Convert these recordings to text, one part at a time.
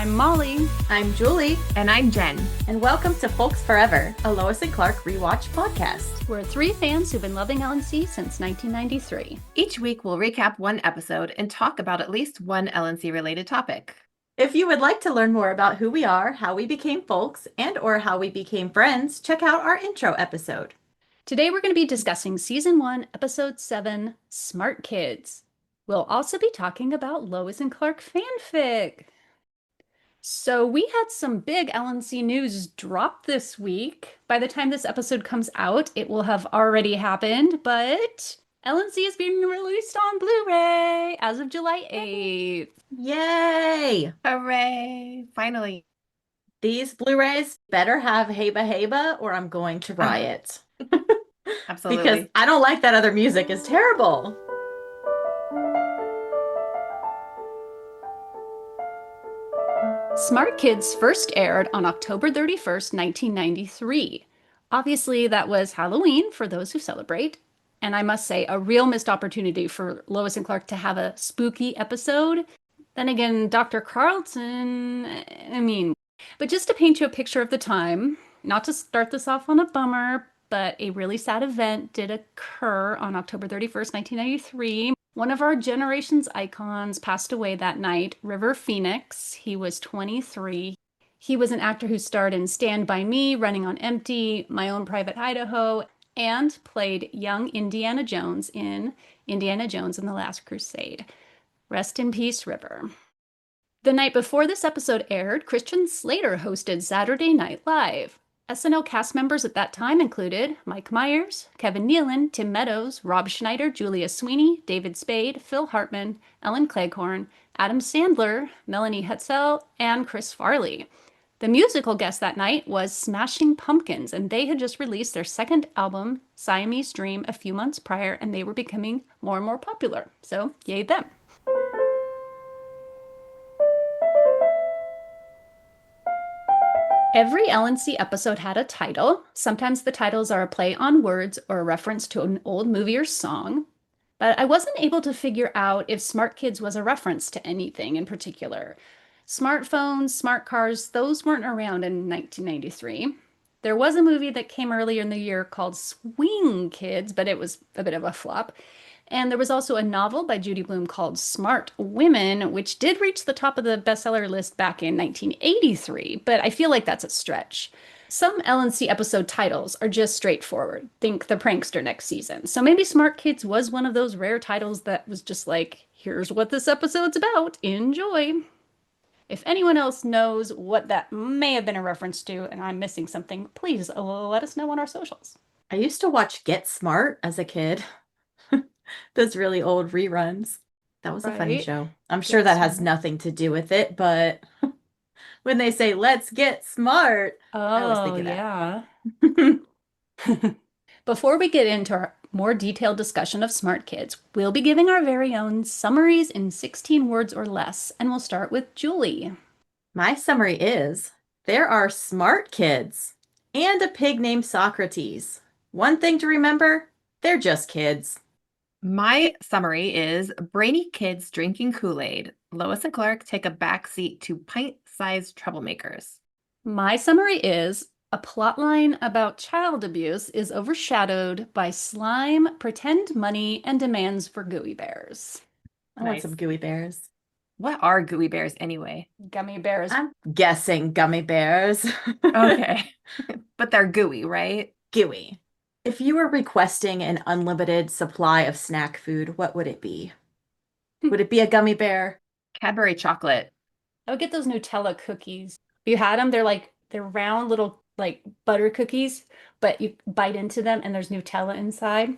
I'm Molly. I'm Julie. And I'm Jen. And welcome to Folks Forever, a Lois and Clark rewatch podcast. We're three fans who've been loving LNC since 1993. Each week we'll recap one episode and talk about at least one LNC related topic. If you would like to learn more about who we are, how we became folks, and or how we became friends, check out our intro episode. Today we're going to be discussing Season 1, Episode 7, Smart Kids. We'll also be talking about Lois and Clark FANFIC. So we had some big LNC news drop this week. By the time this episode comes out, it will have already happened, but LNC is being released on Blu-ray as of July 8th. Yay! Hooray! Finally. These Blu-rays better have Heba Heba or I'm going to riot. Absolutely. Because I don't like that other music. It's terrible. Smart Kids first aired on October 31st, 1993. Obviously, that was Halloween for those who celebrate. And I must say, a real missed opportunity for Lois and Clark to have a spooky episode. Then again, Dr. Carlton, but just to paint you a picture of the time, not to start this off on a bummer, but a really sad event did occur on October 31st, 1993. One of our generation's icons passed away that night, River Phoenix. He was 23. He was an actor who starred in Stand By Me, Running on Empty, My Own Private Idaho, and played young Indiana Jones in Indiana Jones and the Last Crusade. Rest in peace, River. The night before this episode aired, Christian Slater hosted Saturday Night Live. SNL cast members at that time included Mike Myers, Kevin Nealon, Tim Meadows, Rob Schneider, Julia Sweeney, David Spade, Phil Hartman, Ellen Cleghorn, Adam Sandler, Melanie Hetzel, and Chris Farley. The musical guest that night was Smashing Pumpkins, and they had just released their second album, Siamese Dream, a few months prior, and they were becoming more and more popular. So, yay them. Every LNC episode had a title. Sometimes the titles are a play on words or a reference to an old movie or song. But I wasn't able to figure out if Smart Kids was a reference to anything in particular. Smartphones, smart cars, those weren't around in 1993. There was a movie that came earlier in the year called Swing Kids, but it was a bit of a flop. And there was also a novel by Judy Blume called Smart Women, which did reach the top of the bestseller list back in 1983, but I feel like that's a stretch. Some LNC episode titles are just straightforward. Think The Prankster next season. So maybe Smart Kids was one of those rare titles that was just like, here's what this episode's about. Enjoy. If anyone else knows what that may have been a reference to and I'm missing something, please let us know on our socials. I used to watch Get Smart as a kid. Those really old reruns. That was a funny show. I'm sure that has nothing to do with it, but when they say, let's get smart, I was thinking that. Yeah. Before we get into our more detailed discussion of Smart Kids, we'll be giving our very own summaries in 16 words or less, and we'll start with Julie. My summary is, there are smart kids and a pig named Socrates. One thing to remember, they're just kids. My summary is brainy kids drinking Kool-Aid. Lois and Clark take a backseat to pint-sized troublemakers. My summary is a plotline about child abuse is overshadowed by slime, pretend money, and demands for gooey bears. I want some gooey bears. What are gooey bears anyway? Gummy bears. I'm guessing gummy bears. Okay. But they're gooey, right? Gooey. If you were requesting an unlimited supply of snack food, what would it be? Would it be a gummy bear? Cadbury chocolate. I would get those Nutella cookies. If you had them, they're round little like butter cookies, but you bite into them and there's Nutella inside.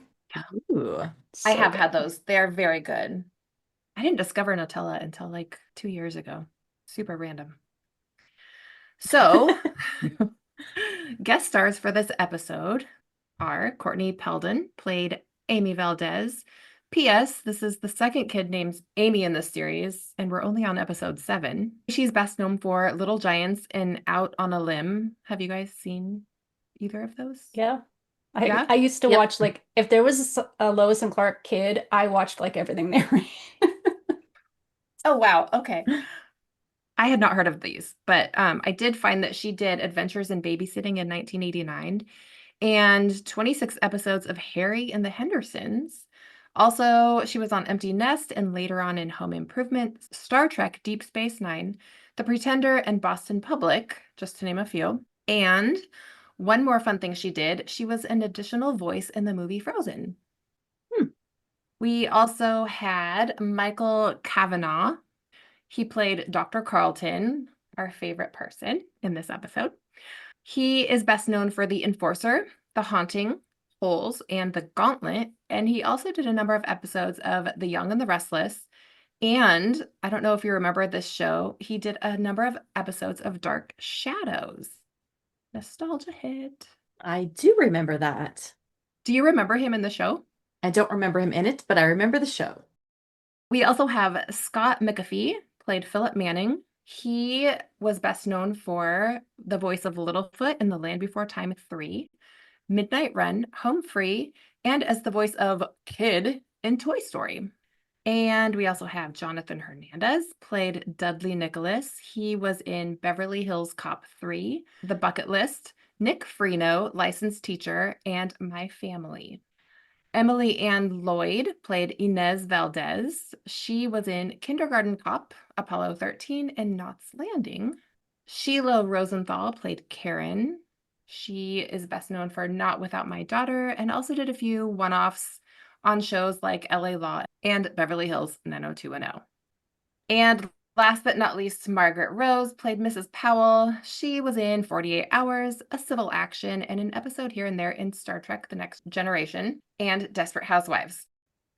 Ooh. So I have good. had those. They're very good. I didn't discover Nutella until like 2 years ago. Super random. So, guest stars for this episode are Courtney Peldon, played Amy Valdez. P.S. This is the second kid named Amy in this series, and we're only on episode 7. She's best known for Little Giants and Out on a Limb. Have you guys seen either of those? Yeah. Yeah? I used to watch, like, if there was a Lois and Clark kid, I watched like everything they were in. Oh, wow. Okay. I had not heard of these, but I did find that she did Adventures in Babysitting in 1989 and 26 episodes of Harry and the Hendersons. Also, she was on Empty Nest and later on in Home Improvement, Star Trek Deep Space Nine, The Pretender, and Boston Public, just to name a few. And one more fun thing she did, she was an additional voice in the movie Frozen. We also had Michael Cavanaugh. He played Dr. Carlton, our favorite person in this episode. He is best known for The Enforcer, The Haunting, Holes, and The Gauntlet, and he also did a number of episodes of The Young and the Restless. And I don't know if you remember this show, he did a number of episodes of Dark Shadows. Nostalgia hit. I do remember that. Do you remember him in the show? I don't remember him in it, but I remember the show. We also have Scott McAfee, played Philip Manning. He was best known for the voice of Littlefoot in The Land Before Time 3, Midnight Run, Home Free, and as the voice of Kid in Toy Story. And we also have Jonathan Hernandez, played Dudley Nicholas. He was in Beverly Hills Cop 3, The Bucket List, Nick Freno, Licensed Teacher, and My Family. Emily Ann Lloyd played Inez Valdez. She was in Kindergarten Cop, Apollo 13, and Knots Landing. Sheila Rosenthal played Karen. She is best known for Not Without My Daughter and also did a few one-offs on shows like LA Law and Beverly Hills 90210. And last but not least, Margaret Rose played Mrs. Powell. She was in 48 Hours, A Civil Action, and an episode here and there in Star Trek: The Next Generation and Desperate Housewives.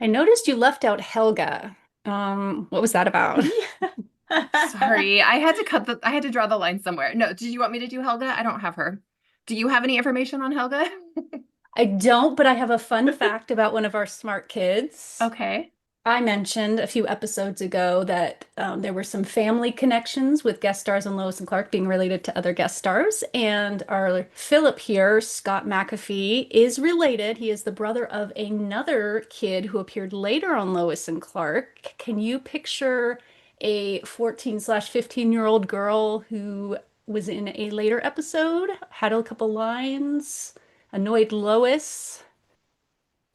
I noticed you left out Helga. What was that about? Sorry, I had to draw the line somewhere. No, did you want me to do Helga? I don't have her. Do you have any information on Helga? I don't, but I have a fun fact about one of our smart kids. Okay. I mentioned a few episodes ago that there were some family connections with guest stars on Lois and Clark being related to other guest stars. And our Philip here, Scott McAfee, is related. He is the brother of another kid who appeared later on Lois and Clark. Can you picture a 14/15-year-old girl who was in a later episode, had a couple lines, annoyed Lois?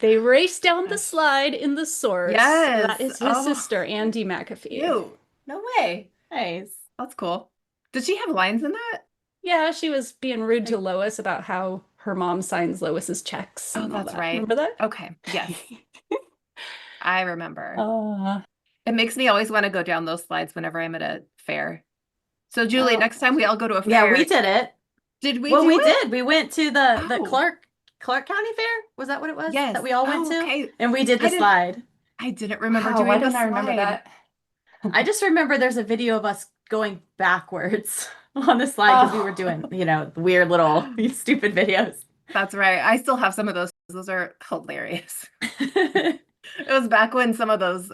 They race down the slide in the source. Yes. That is his sister, Andy McAfee. Ew. No way. Nice. That's cool. Did she have lines in that? Yeah, she was being rude to Lois about how her mom signs Lois's checks. Oh, and all that's that. right. Remember that? Okay. Yes. I remember. It makes me always want to go down those slides whenever I'm at a fair. So, Julie, next time we all go to a fair. Yeah, we did it. Did we Well, do we it? did. We went to the Oh. Clark County Fair. Was that what it was? Yes. That we all went to? Okay. And we did the slide. I didn't remember Wow, doing why the don't I remember slide. that? I just remember there's a video of us going backwards on the slide because we were doing, weird little stupid videos. That's right. I still have some of those. Those are hilarious. It was back when some of those,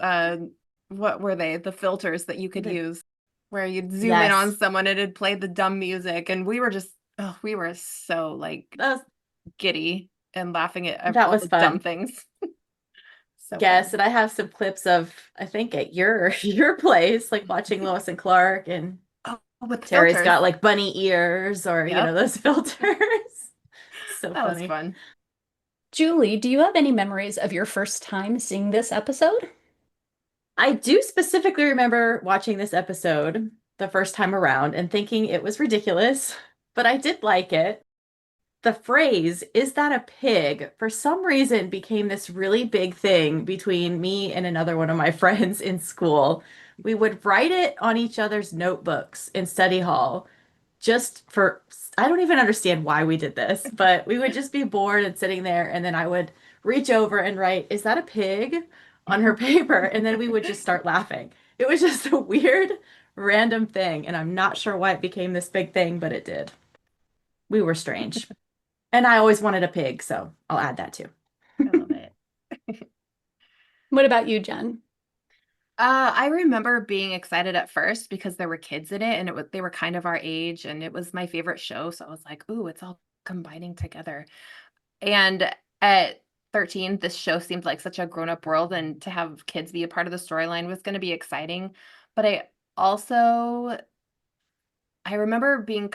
what were they? The filters that you could use where you'd zoom in on someone and it'd play the dumb music. And we were just, we were so like giddy and laughing at all the dumb things. So yes, and I have some clips of, I think, at your place, like watching Lois and Clark, and with Terry's filters. got like bunny ears or those filters. So that funny. was fun. Julie, do you have any memories of your first time seeing this episode? I do specifically remember watching this episode the first time around and thinking it was ridiculous, but I did like it. The phrase, "Is that a pig?" for some reason became this really big thing between me and another one of my friends in school. We would write it on each other's notebooks in study hall just for, I don't even understand why we did this, but we would just be bored and sitting there, and then I would reach over and write, "Is that a pig?" on her paper, and then we would just start laughing. It was just a weird, random thing, and I'm not sure why it became this big thing, but it did. We were strange. And I always wanted a pig, so I'll add that too. I love it. What about you, Jen? I remember being excited at first because there were kids in it and they were kind of our age and it was my favorite show. So I was like, ooh, it's all combining together. And at 13, this show seemed like such a grown-up world, and to have kids be a part of the storyline was going to be exciting. But I also I remember being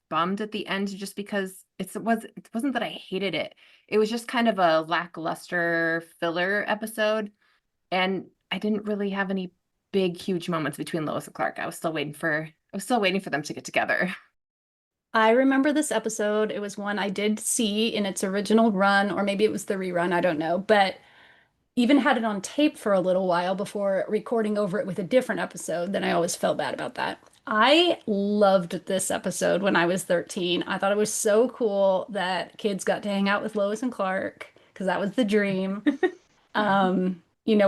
bummed at the end just because it wasn't that I hated it. It was just kind of a lackluster filler episode, and I didn't really have any big, huge moments between Lois and Clark. I was still waiting for them to get together. I remember this episode. It was one I did see in its original run, or maybe it was the rerun, I don't know, but even had it on tape for a little while before recording over it with a different episode. Then I always felt bad about that. I loved this episode when I was 13. I thought it was so cool that kids got to hang out with Lois and Clark because that was the dream.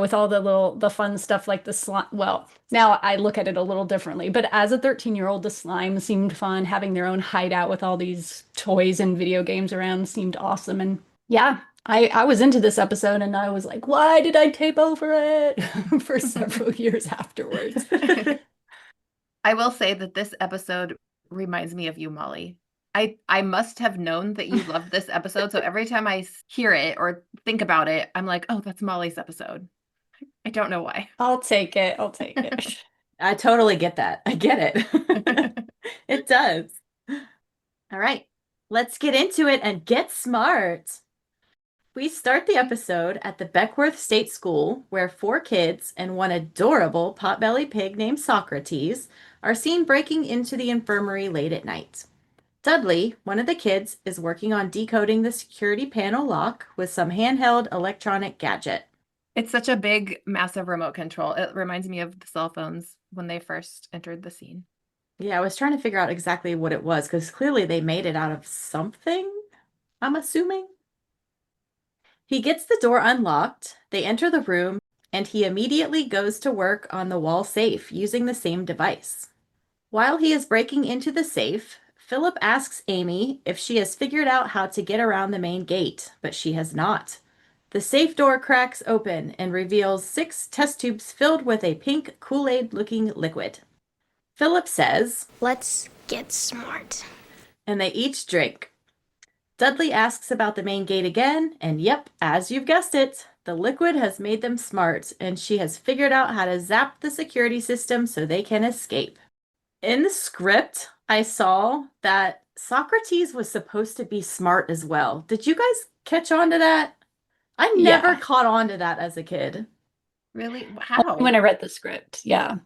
With all the fun stuff like the slime. Well, now I look at it a little differently, but as a 13-year-old, the slime seemed fun. Having their own hideout with all these toys and video games around seemed awesome. And yeah, I was into this episode and I was like, why did I tape over it for several years afterwards? I will say that this episode reminds me of you, Molly. I must have known that you loved this episode, so every time I hear it or think about it, I'm like, oh, that's Molly's episode. I don't know why. I'll take it. I'll take it. I totally get that. I get it. It does. All right, let's get into it and get smart. We start the episode at the Beckworth State School, where 4 kids and one adorable potbelly pig named Socrates are seen breaking into the infirmary late at night. Dudley, one of the kids, is working on decoding the security panel lock with some handheld electronic gadget. It's such a big, massive remote control. It reminds me of the cell phones when they first entered the scene. Yeah, I was trying to figure out exactly what it was, because clearly they made it out of something, I'm assuming. He gets the door unlocked, they enter the room, and he immediately goes to work on the wall safe using the same device. While he is breaking into the safe, Philip asks Amy if she has figured out how to get around the main gate, but she has not. The safe door cracks open and reveals 6 test tubes filled with a pink Kool-Aid looking liquid. Philip says, "Let's get smart." And they each drink. Dudley asks about the main gate again, and yep, as you've guessed it, the liquid has made them smart, and she has figured out how to zap the security system so they can escape. In the script, I saw that Socrates was supposed to be smart as well. Did you guys catch on to that? I never caught on to that as a kid. Really? How? When I read the script, yeah.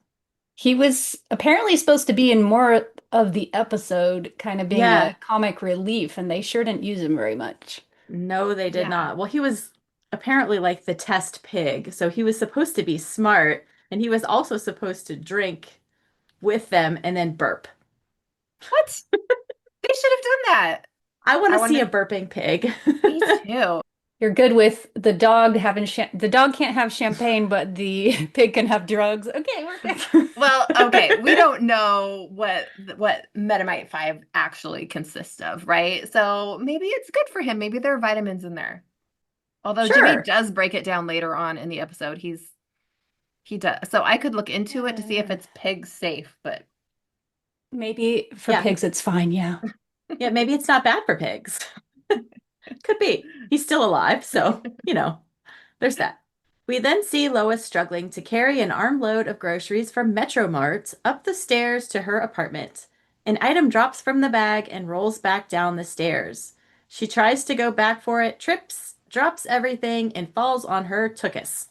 He was apparently supposed to be in more of the episode, kind of being a comic relief, and they sure didn't use him very much. No, they did not. Well, he was apparently like the test pig, so he was supposed to be smart, and he was also supposed to drink with them and then burp. What? They should have done that. I want to see a burping pig. Me too. You're good with the dog having the dog can't have champagne, but the pig can have drugs. Okay, we're good. Well, okay, we don't know what Metamite 5 actually consists of, right? So maybe it's good for him. Maybe there are vitamins in there. Although Jimmy does break it down later on in the episode. He does. So I could look into it to see if it's pig safe, but maybe for pigs it's fine, yeah. Yeah, maybe it's not bad for pigs. Could be. He's still alive, so, there's that. We then see Lois struggling to carry an armload of groceries from Metro Mart up the stairs to her apartment. An item drops from the bag and rolls back down the stairs. She tries to go back for it, trips, drops everything, and falls on her tuchus.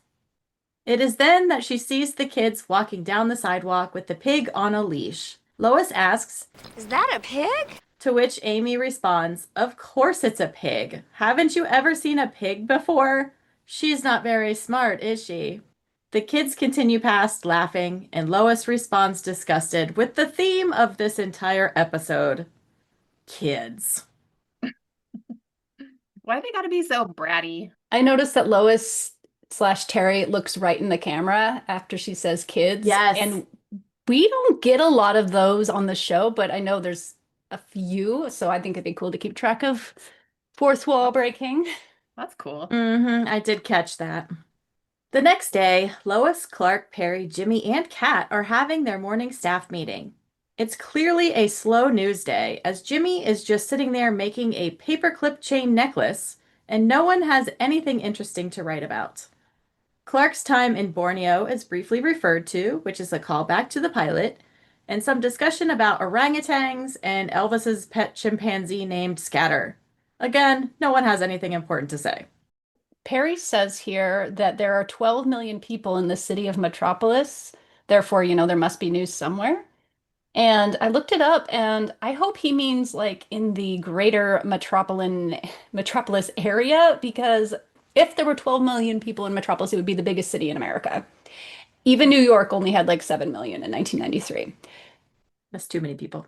It is then that she sees the kids walking down the sidewalk with the pig on a leash. Lois asks, "Is that a pig?" To which Amy responds, "Of course it's a pig. Haven't you ever seen a pig before? She's not very smart, is she?" The kids continue past laughing, and Lois responds disgusted with the theme of this entire episode. Kids. Why they gotta be so bratty? I noticed that Lois/Terry looks right in the camera after she says kids. Yes. And we don't get a lot of those on the show, but I know there's a few, so I think it'd be cool to keep track of fourth wall breaking. That's cool. I did catch that. The next day, Lois, Clark, Perry, Jimmy, and Kat are having their morning staff meeting. It's clearly a slow news day, as Jimmy is just sitting there making a paperclip chain necklace, and no one has anything interesting to write about. Clark's time in Borneo is briefly referred to, which is a callback to the pilot, and some discussion about orangutans and Elvis's pet chimpanzee named Scatter. Again, no one has anything important to say. Perry says here that there are 12 million people in the city of Metropolis. Therefore, there must be news somewhere. And I looked it up, and I hope he means like in the greater metropolis area, because if there were 12 million people in Metropolis, it would be the biggest city in America. Even New York only had like 7 million in 1993. That's too many people.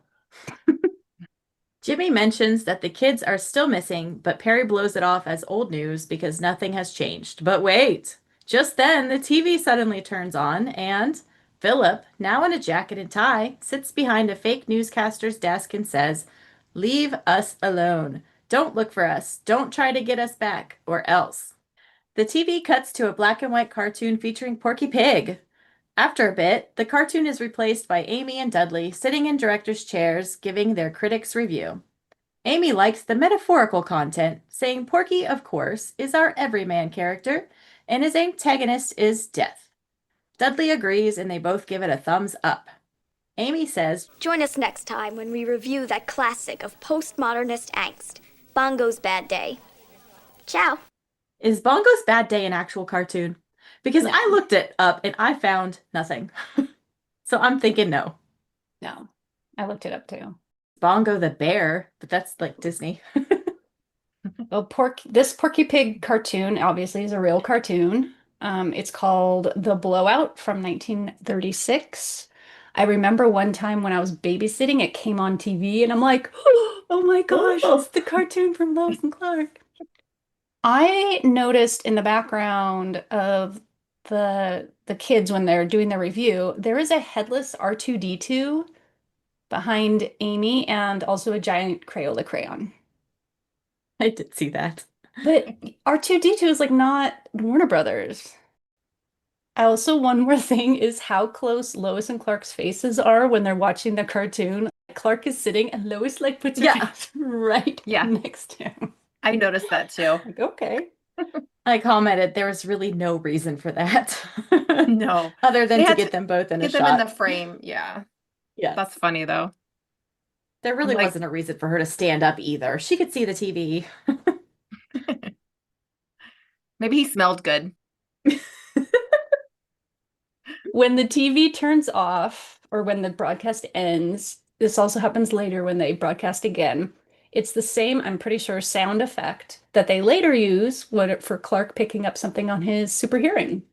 Jimmy mentions that the kids are still missing, but Perry blows it off as old news because nothing has changed. But wait, just then the TV suddenly turns on and Philip, now in a jacket and tie, sits behind a fake newscaster's desk and says, "Leave us alone. Don't look for us. Don't try to get us back, or else." The TV cuts to a black and white cartoon featuring Porky Pig. After a bit, the cartoon is replaced by Amy and Dudley sitting in director's chairs giving their critics' review. Amy likes the metaphorical content, saying Porky, of course, is our everyman character, and his antagonist is Death. Dudley agrees, and they both give it a thumbs up. Amy says, Join us next time when we review that classic of postmodernist angst, Bongo's Bad Day. Ciao. Is Bongo's Bad Day an actual cartoon? Because No. I looked it up and I found nothing. So I'm thinking no. No, I looked it up too. Bongo the Bear, but that's like Disney. Well, this Porky Pig cartoon obviously is a real cartoon. It's called The Blowout from 1936. I remember one time when I was babysitting, it came on TV, and I'm like, oh my gosh, it's the cartoon from Lois and Clark. I noticed in the background of the kids when they're doing their review, there is a headless R2-D2 behind Amy and also a giant Crayola crayon. I did see that. But R2-D2 is like not Warner Brothers. Also, one more thing is how close Lois and Clark's faces are when they're watching the cartoon. Clark is sitting and Lois like puts her face right next to him. I noticed that too. Like, okay. I commented there was really no reason for that. No. Other than They to had get them both in a Get them shot. in the frame. Yeah. Yeah. That's funny though. There really Like- wasn't a reason for her to stand up either. She could see the TV. Maybe he smelled good. When the TV turns off or when the broadcast ends, this also happens later when they broadcast again. It's the same, I'm pretty sure, sound effect that they later use for Clark picking up something on his super hearing.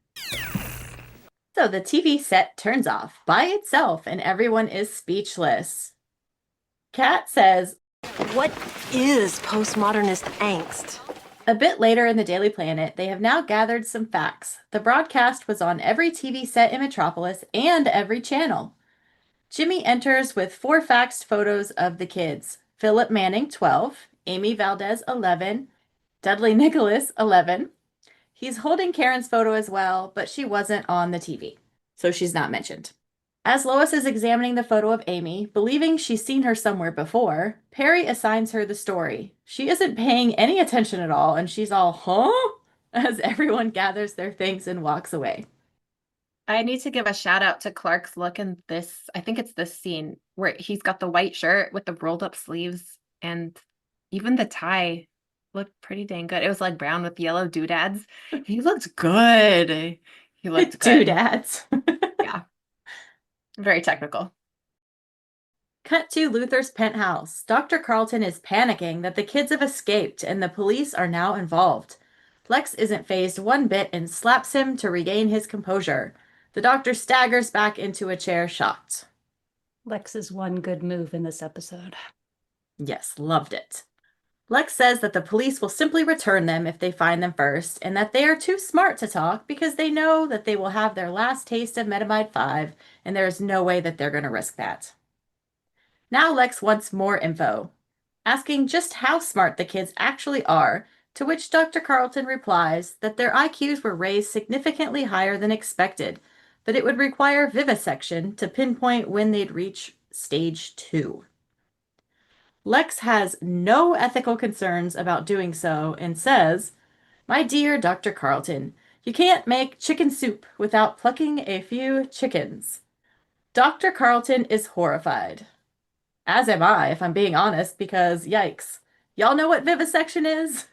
So the TV set turns off by itself and everyone is speechless. Kat says, What is postmodernist angst? a bit later in the Daily Planet, they have now gathered some facts. The broadcast was on every TV set in Metropolis and every channel. Jimmy enters with 4 faxed photos of the kids. Philip Manning, 12. Amy Valdez, 11. Dudley Nicholas, 11. He's holding Karen's photo as well, but she wasn't on the TV, so she's not mentioned. As Lois is examining the photo of Amy, believing she's seen her somewhere before, Perry assigns her the story. She isn't paying any attention at all, and she's all, huh? As everyone gathers their things and walks away. I need to give a shout out to Clark's look in this. I think it's this scene where he's got the white shirt with the rolled up sleeves and even the tie looked pretty dang good. It was like brown with yellow doodads. He looked good. He looked good. Doodads. Yeah. Very technical. Cut to Luther's penthouse. Dr. Carlton is panicking that the kids have escaped and the police are now involved. Lex isn't fazed one bit and slaps him to regain his composure. The doctor staggers back into a chair, shocked. Lex's one good move in this episode. Yes, loved it. Lex says that the police will simply return them if they find them first, and that they are too smart to talk because they know that they will have their last taste of Metamide 5, and there is no way that they're going to risk that. Now Lex wants more info, asking just how smart the kids actually are, to which Dr. Carlton replies that their IQs were raised significantly higher than expected, but it would require vivisection to pinpoint when they'd reach stage 2. Lex has no ethical concerns about doing so and says, "My dear Dr. Carlton, you can't make chicken soup without plucking a few chickens." Dr. Carlton is horrified. As am I, if I'm being honest, because yikes. Y'all know what vivisection is?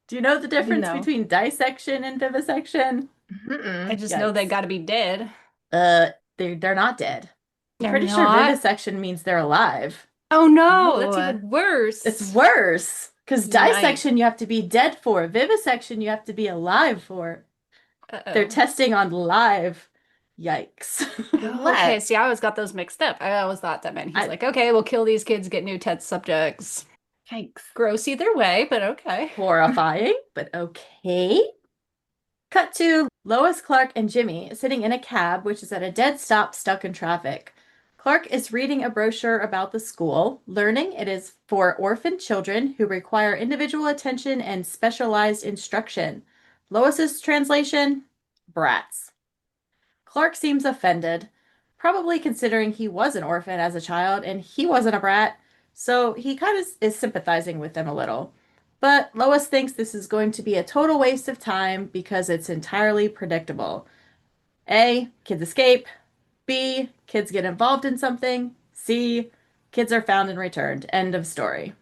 Do you know the difference No. between dissection and vivisection? I just Yikes. know they got to be dead. They're not dead. I'm They're pretty sure not? vivisection means they're alive. Oh no, that's Oh. even worse. It's worse. Because Yikes. dissection you have to be dead for. Vivisection you have to be alive for. Uh-oh. They're testing on live. Yikes. Oh, okay, see, I always got those mixed up. I always thought that meant he's like, okay, we'll kill these kids, get new test subjects. Yikes. Gross either way, but okay. Horrifying, but okay. Cut to Lois, Clark, and Jimmy sitting in a cab, which is at a dead stop stuck in traffic. Clark is reading a brochure about the school, learning it is for orphan children who require individual attention and specialized instruction. Lois's translation, brats. Clark seems offended, probably considering he was an orphan as a child and he wasn't a brat, so he kind of is sympathizing with them a little. But Lois thinks this is going to be a total waste of time because it's entirely predictable. A, kids escape. B, kids get involved in something. C, kids are found and returned. End of story.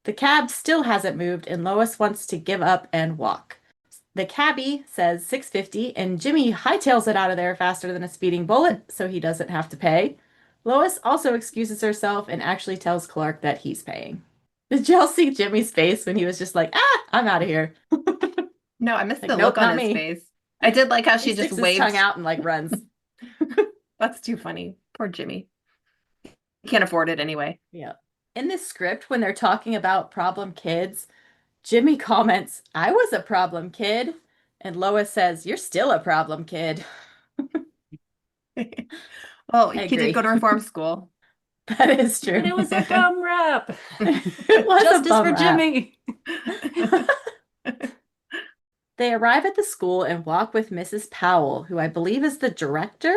The cab still hasn't moved and Lois wants to give up and walk. The cabbie says $6.50 and Jimmy hightails it out of there faster than a speeding bullet so he doesn't have to pay. Lois also excuses herself and actually tells Clark that he's paying. Did y'all see Jimmy's face when he was just like, I'm out of here? No, I missed Like, the nope, look on not his me. face. I did like how He she just sticks his waved. tongue out and like runs. That's too funny. Poor Jimmy. He can't afford it anyway. Yeah. In this script, when they're talking about problem kids, Jimmy comments, I was a problem kid. And Lois says, you're still a problem kid. Well, I he agree. did go to reform school. That is true. But it was a bum rap. It was Justice a bum for rap. Jimmy. They arrive at the school and walk with Mrs. Powell, who I believe is the director.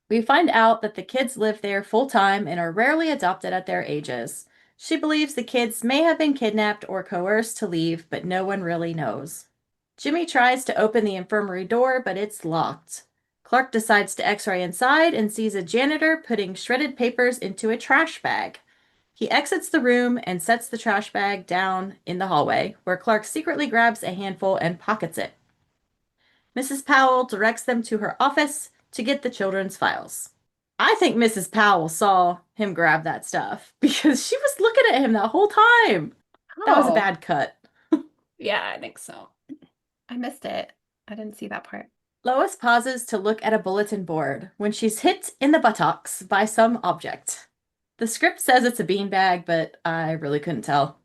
We find out that the kids live there full time and are rarely adopted at their ages. She believes the kids may have been kidnapped or coerced to leave, but no one really knows. Jimmy tries to open the infirmary door, but it's locked. Clark decides to x-ray inside and sees a janitor putting shredded papers into a trash bag. He exits the room and sets the trash bag down in the hallway, where Clark secretly grabs a handful and pockets it. Mrs. Powell directs them to her office to get the children's files. I think Mrs. Powell saw him grab that stuff because she was looking at him that whole time. That was a Oh, bad cut. Yeah, I think so. I missed it. I didn't see that part. Lois pauses to look at a bulletin board when she's hit in the buttocks by some object. The script says it's a beanbag, but I really couldn't tell.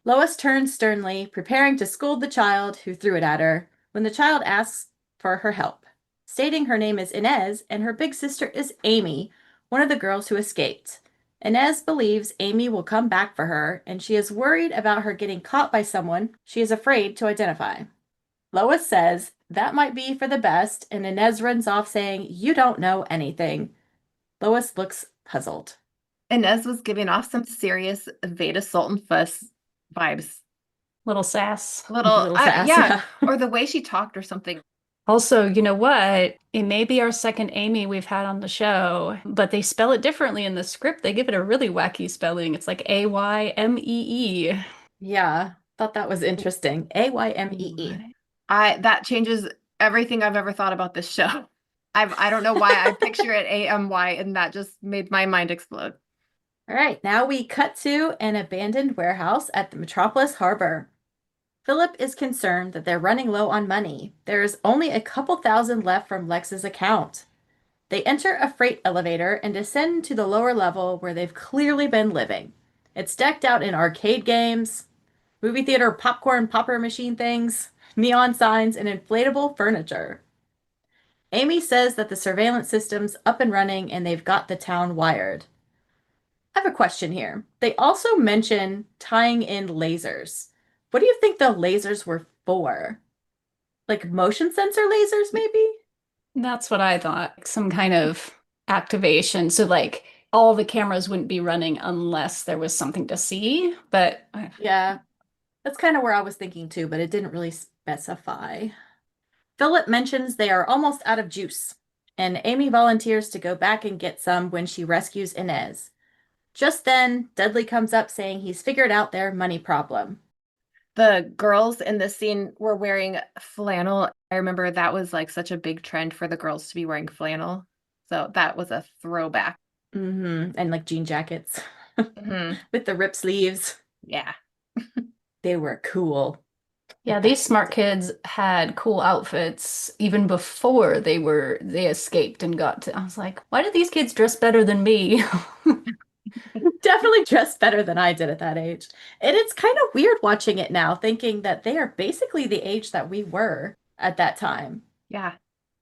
Lois turns sternly, preparing to scold the child who threw it at her, when the child asks for her help, stating her name is Inez and her big sister is Amy, one of the girls who escaped. Inez believes Amy will come back for her, and she is worried about her getting caught by someone she is afraid to identify. Lois says that might be for the best, and Inez runs off saying, you don't know anything. Lois looks puzzled. Inez was giving off some serious Veda Sultan Fuss vibes. Little sass. Little sass, yeah. Or the way she talked or something. Also, you know what? It may be our second Amy we've had on the show, but they spell it differently in the script. They give it a really wacky spelling. It's like Aymee. Yeah, thought that was interesting. Aymee. That changes everything I've ever thought about this show. I don't know why I picture it AMY, and that just made my mind explode. All right, now we cut to an abandoned warehouse at the Metropolis Harbor. Philip is concerned that they're running low on money. There is only a couple thousand left from Lex's account. They enter a freight elevator and descend to the lower level where they've clearly been living. It's decked out in arcade games, movie theater popcorn popper machine things, neon signs, and inflatable furniture. Amy says that the surveillance system's up and running and they've got the town wired. I have a question here. They also mention tying in lasers. What do you think the lasers were for? Like motion sensor lasers, maybe? That's what I thought. Some kind of activation. So like all the cameras wouldn't be running unless there was something to see. But Yeah, that's kind of where I was thinking too, but it didn't really specify. Philip mentions they are almost out of juice. and Amy volunteers to go back and get some when she rescues Inez. Just then, Dudley comes up saying he's figured out their money problem. The girls in this scene were wearing flannel. I remember that was like such a big trend for the girls to be wearing flannel. So that was a throwback. And like jean jackets Mhm. with the rip sleeves. Yeah. They were cool. Yeah, these smart kids had cool outfits even before they escaped and got to. I was like, why do these kids dress better than me? Definitely dressed better than I did at that age. And it's kind of weird watching it now, thinking that they are basically the age that we were at that time. Yeah.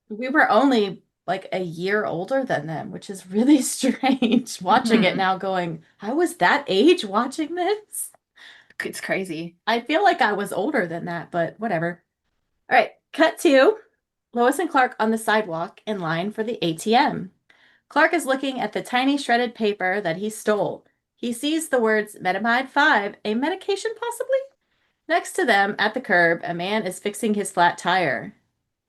We were only like a year older than them, which is really strange watching it now going, I was that age watching this? It's crazy. I feel like I was older than that, but whatever. All right, cut to Lois and Clark on the sidewalk in line for the ATM. Clark is looking at the tiny shredded paper that he stole. He sees the words Metamide 5, a medication possibly? Next to them, at the curb, a man is fixing his flat tire.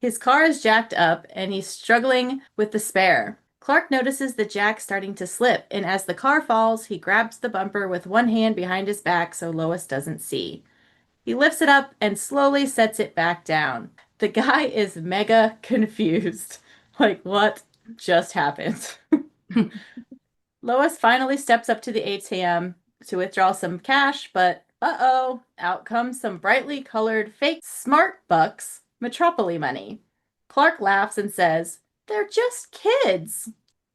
His car is jacked up, and he's struggling with the spare. Clark notices the jack starting to slip, and as the car falls, he grabs the bumper with one hand behind his back so Lois doesn't see. He lifts it up and slowly sets it back down. The guy is mega confused. Like, what just happened? Lois finally steps up to the ATM to withdraw some cash, but uh-oh, out comes some brightly colored fake smart bucks Metropoly money. Clark laughs and says, they're just kids.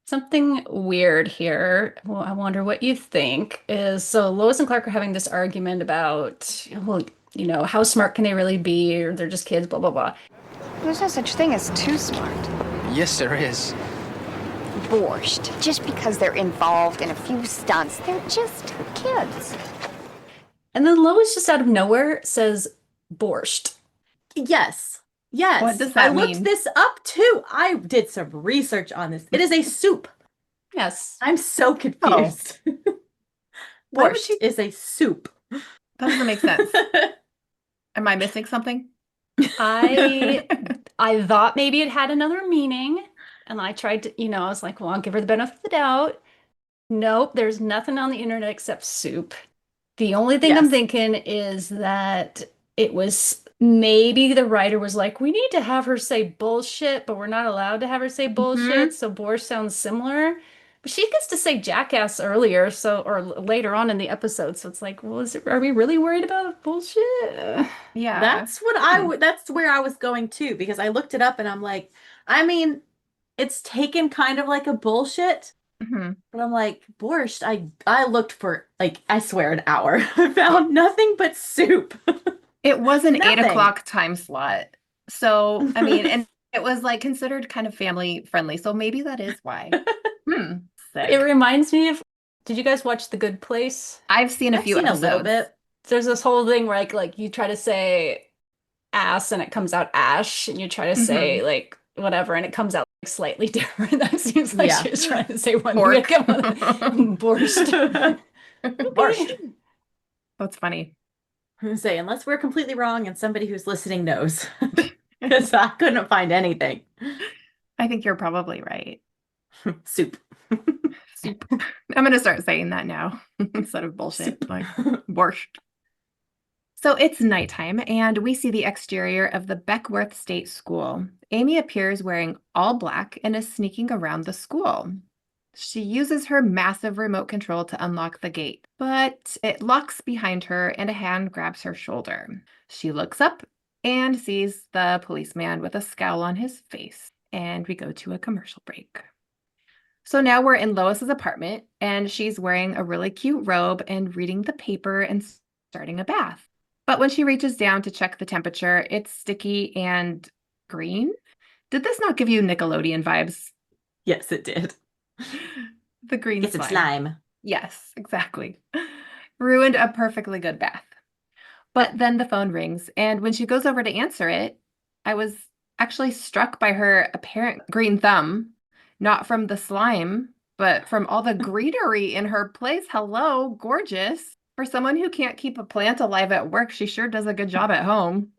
Something weird here. Well, I wonder what you think is so Lois and Clark are having this argument about, well, how smart can they really be? Or they're just kids, blah, blah, blah. There's no such thing as too smart. Yes, there is. Borscht. Just because they're involved in a few stunts, they're just kids. And then Lois just out of nowhere says borscht. Yes. Yes. What does that I looked mean? this up too. I did some research on this. It is a soup. Yes. I'm so confused. Borscht is a soup. That doesn't make sense. Am I missing something? I thought maybe it had another meaning. And I tried to, I was like, well, I'll give her the benefit of the doubt. Nope, there's nothing on the internet except soup. The only thing I'm thinking is that it was maybe the writer was like, we need to have her say bullshit, but we're not allowed to have her say bullshit. So borscht sounds similar. But she gets to say jackass earlier, or later on in the episode. So it's like, well, are we really worried about bullshit? Yeah. That's where I was going too, because I looked it up and I'm like, I mean, it's taken kind of like a bullshit. But I'm like, borscht, I looked for, like, I swear, an hour. I found nothing but soup. It was an 8 Nothing. o'clock time slot. So, I mean, and it was like considered kind of family friendly. So maybe that is why. Sick. It reminds me of, did you guys watch The Good Place? I've seen a few episodes. A little bit. There's this whole thing where like you try to say ass and it comes out ash, and you try to say like whatever and it comes out like slightly different. That seems like she was trying to say one Pork. borscht. Borscht. That's funny. I'm gonna say, unless we're completely wrong and somebody who's listening knows. Because I couldn't find anything. I think you're probably right. Soup. Soup. I'm going to start saying that now instead of bullshit. Soup. Like borscht. So it's nighttime, and we see the exterior of the Beckworth State School. Amy appears wearing all black and is sneaking around the school. She uses her massive remote control to unlock the gate, but it locks behind her and a hand grabs her shoulder. She looks up and sees the policeman with a scowl on his face, and we go to a commercial break. So now we're in Lois's apartment, and she's wearing a really cute robe and reading the paper and starting a bath. But when she reaches down to check the temperature, it's sticky and green. Did this not give you Nickelodeon vibes? Yes, it did. The green Get some slime. Yes, exactly. Ruined a perfectly good bath. But then the phone rings, and when she goes over to answer it, I was actually struck by her apparent green thumb, not from the slime, but from all the greenery in her place. Hello, gorgeous. For someone who can't keep a plant alive at work, she sure does a good job at home.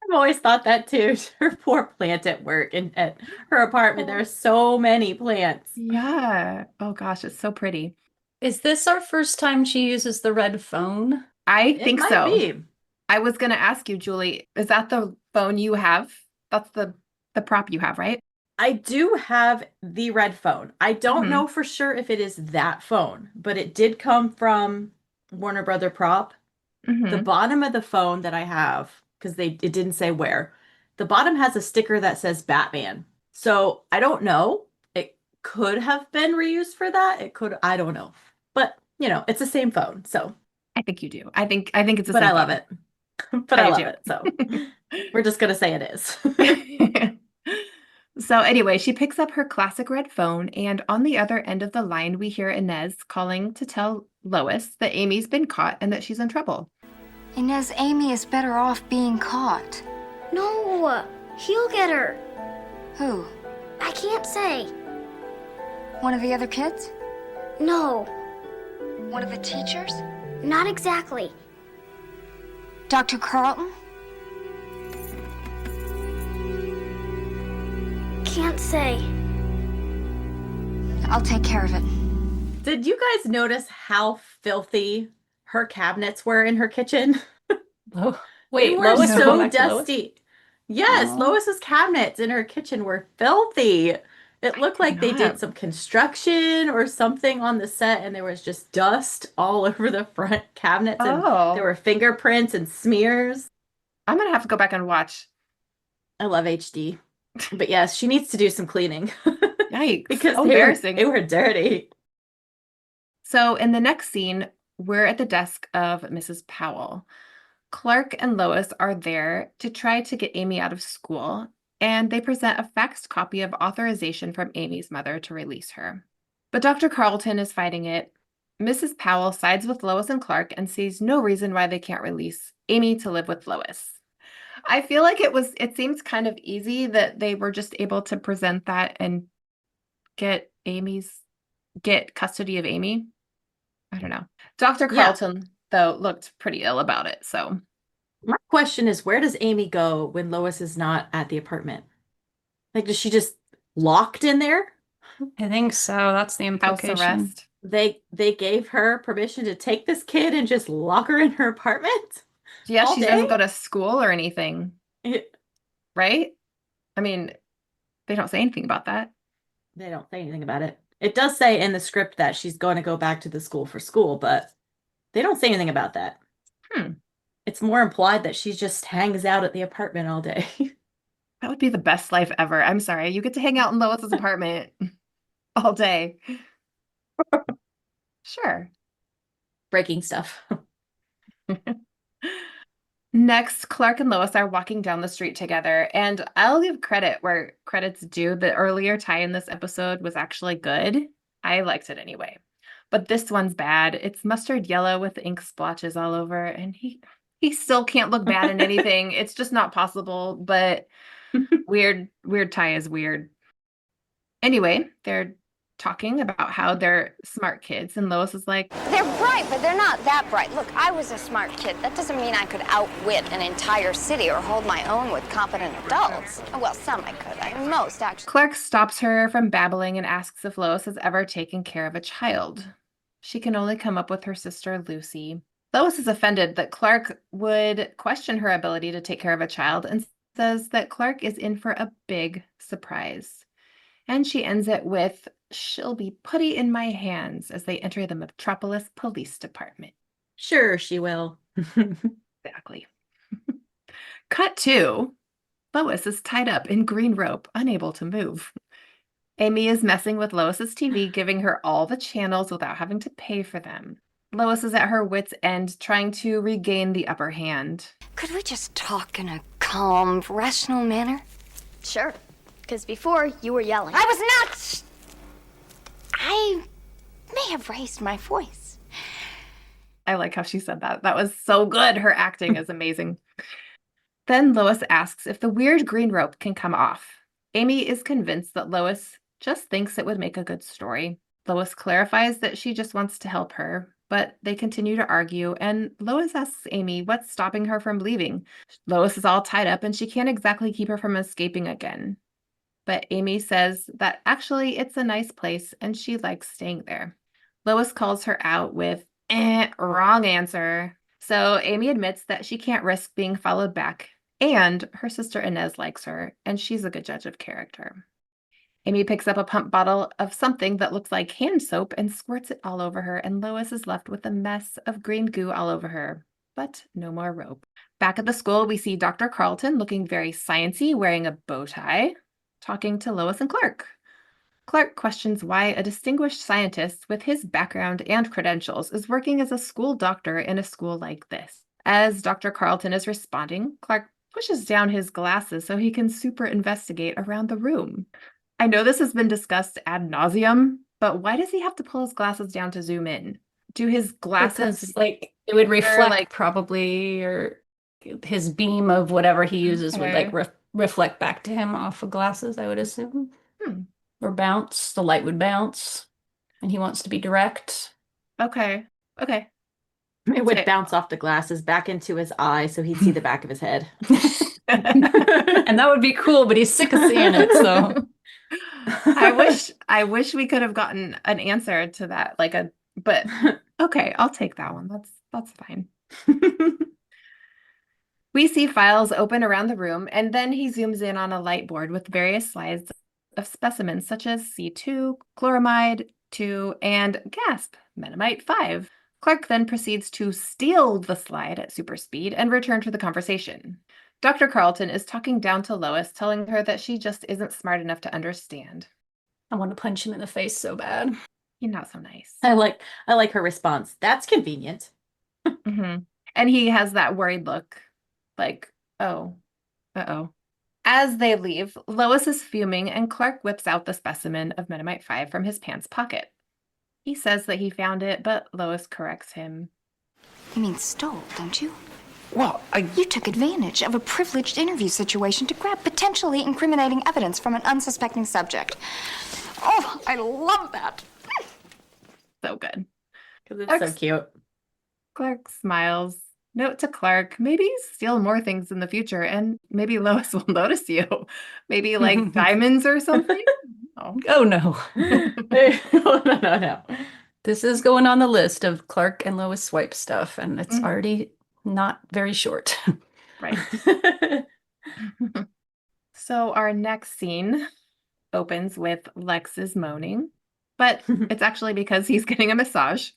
I've always thought that too. Her poor plant at work and at her apartment. There are so many plants. Yeah. Oh gosh, it's so pretty. Is this our first time she uses the red phone? I It think might so. be. I was going to ask you, Julie, is that the phone you have? That's the prop you have, right? I do have the red phone. I don't Mhm. know for sure if it is that phone, but it did come from Warner Brother Prop. The Mhm. bottom of the phone that I have, because it didn't say where, the bottom has a sticker that says Batman. So I don't know. It could have been reused for that. It could, I don't know. But it's the same phone. So, I think you do. I think it's the but same I love phone. it. But I I do love it. So we're just gonna say it is. too. So anyway, she picks up her classic red phone, and on the other end of the line, we hear Inez calling to tell Lois that Amy's been caught and that she's in trouble. Inez, Amy is better off being caught. No, he'll get her. Who? I can't say. One of the other kids? No, One of the teachers? not exactly. Dr. Carlton? Can't say. I'll take care of it. Did you guys notice how filthy her cabinets were in her kitchen? Oh, They wait, were Lois, we're so going back to Lois? dusty. Yes, Aw. Lois's cabinets in her kitchen were filthy. It looked like they did not. some construction or something on the set, and there was just dust all over the front cabinets, and Oh. there were fingerprints and smears. I'm gonna have to go back and watch. I love HD. But yes, she needs to do some cleaning Yikes. because Oh, they embarrassing. were dirty. So in the next scene, we're at the desk of Mrs. Powell. Clark and Lois are there to try to get Amy out of school, and they present a faxed copy of authorization from Amy's mother to release her. But Dr. Carlton is fighting it. Mrs. Powell sides with Lois and Clark and sees no reason why they can't release Amy to live with Lois. I feel like it seems kind of easy that they were just able to present that and get custody of Amy. I don't know. Dr. Yeah. Carlton, though, looked pretty ill about it, so. My question is, where does Amy go when Lois is not at the apartment? Like, is she just locked in there? I think so. That's the House implication. arrest. They gave her permission to take this kid and just lock her in her apartment? Yeah, all she doesn't day? go to school or anything, It- right? I mean, they don't say anything about that. They don't say anything about it. It does say in the script that she's going to go back to the school for school, but they don't say anything about that. It's more implied that she just hangs out at the apartment all day. That would be the best life ever. I'm sorry. You get to hang out in Lois's apartment all day. Sure. Breaking stuff. Next, Clark and Lois are walking down the street together, and I'll give credit where credit's due. The earlier tie in this episode was actually good. I liked it anyway. But this one's bad. It's mustard yellow with ink splotches all over, and he still can't look bad in anything. It's just not possible, but weird tie is weird. Anyway, they're talking about how they're smart kids, and Lois is like, They're bright, but they're not that bright. Look, I was a smart kid. That doesn't mean I could outwit an entire city or hold my own with competent adults. Well, some I could. Most, actually. Clark stops her from babbling and asks if Lois has ever taken care of a child. She can only come up with her sister, Lucy. Lois is offended that Clark would question her ability to take care of a child and says that Clark is in for a big surprise. And she ends it with, "She'll be putty in my hands," as they enter the Metropolis Police Department. Sure, she will. Exactly. Cut 2. Lois is tied up in green rope, unable to move. Amy is messing with Lois's TV, giving her all the channels without having to pay for them. Lois is at her wit's end, trying to regain the upper hand. Could we just talk in a calm, rational manner? Sure, because before you were yelling. I was not. I may have raised my voice. I like how she said that. That was so good. Her acting is amazing. Then Lois asks if the weird green rope can come off. Amy is convinced that Lois just thinks it would make a good story. Lois clarifies that she just wants to help her, But they continue to argue, and Lois asks Amy what's stopping her from leaving. Lois is all tied up, and she can't exactly keep her from escaping again. But Amy says that actually it's a nice place, and she likes staying there. Lois calls her out with, wrong answer. So Amy admits that she can't risk being followed back, and her sister Inez likes her, and she's a good judge of character. Amy picks up a pump bottle of something that looks like hand soap and squirts it all over her, and Lois is left with a mess of green goo all over her. But no more rope. Back at the school, we see Dr. Carlton looking very sciencey, wearing a bow tie, talking to Lois and Clark. Clark questions why a distinguished scientist with his background and credentials is working as a school doctor in a school like this. As Dr. Carlton is responding, Clark pushes down his glasses so he can super investigate around the room. I know this has been discussed ad nauseum, but why does he have to pull his glasses down to zoom in? Do his glasses Because, like, it would reflect like probably, or his beam of whatever he uses would like Okay. reflect back to him off of glasses, I would assume. Hmm. Or bounce. The light would bounce, and he wants to be direct. Okay. It would Okay. bounce off the glasses back into his eye so he'd see the back of his head. And that would be cool, but he's sick of seeing it, so I wish we could have gotten an answer to that, but okay, I'll take that one. That's fine. We see files open around the room, and then he zooms in on a light board with various slides of specimens such as C2, chloramide 2, and gasp, metamite 5. Clark then proceeds to steal the slide at super speed and return to the conversation. Dr. Carlton is talking down to Lois, telling her that she just isn't smart enough to understand. I want to punch him in the face so bad. You're not so nice. I like her response. That's convenient. Mm-hmm. And he has that worried look, like, oh, uh-oh. As they leave, Lois is fuming, and Clark whips out the specimen of metamite 5 from his pants pocket. He says that he found it, but Lois corrects him. You mean stole, don't you? Well, You took advantage of a privileged interview situation to grab potentially incriminating evidence from an unsuspecting subject. Oh, I love that. So good. Because it's so cute. Clark smiles. Note to Clark, maybe steal more things in the future, and maybe Lois will notice you. Maybe like diamonds or something? Oh. Oh no. No. This is going on the list of Clark and Lois swipe stuff, and it's already not very short. Right. So our next scene opens with Lex's moaning, but it's actually because he's getting a massage,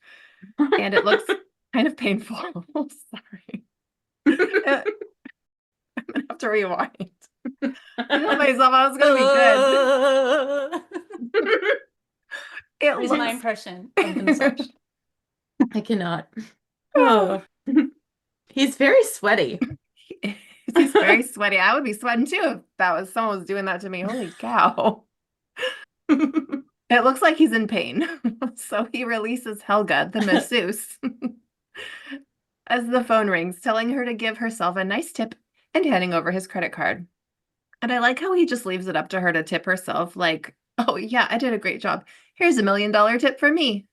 and it looks kind of painful. Sorry. I'm gonna have to rewind. I told myself I was gonna be good. It Here's looks my impression of the massage. I cannot. Oh. He's very sweaty. He's very sweaty. I would be sweating too if someone was doing that to me. Holy cow. It looks like he's in pain. So he releases Helga, the masseuse, as the phone rings, telling her to give herself a nice tip and handing over his credit card. And I like how he just leaves it up to her to tip herself, like, oh yeah, I did a great job. Here's $1 million tip for me.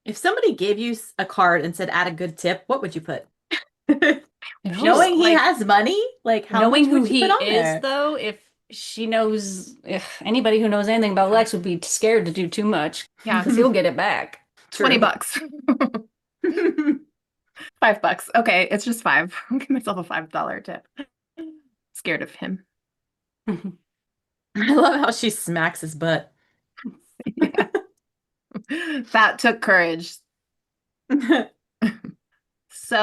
If somebody gave you a card and said add a good tip, what would you put? Knowing he has money? Like how knowing much who would you he put on is, there? though, if she knows, if anybody who knows anything about Lex would be scared to do too much, Yeah. because he'll get it back. $20. $5. Okay, it's just $5. I'll give myself a $5 tip. Scared of him. I love how she smacks his butt. Yeah. That took courage. So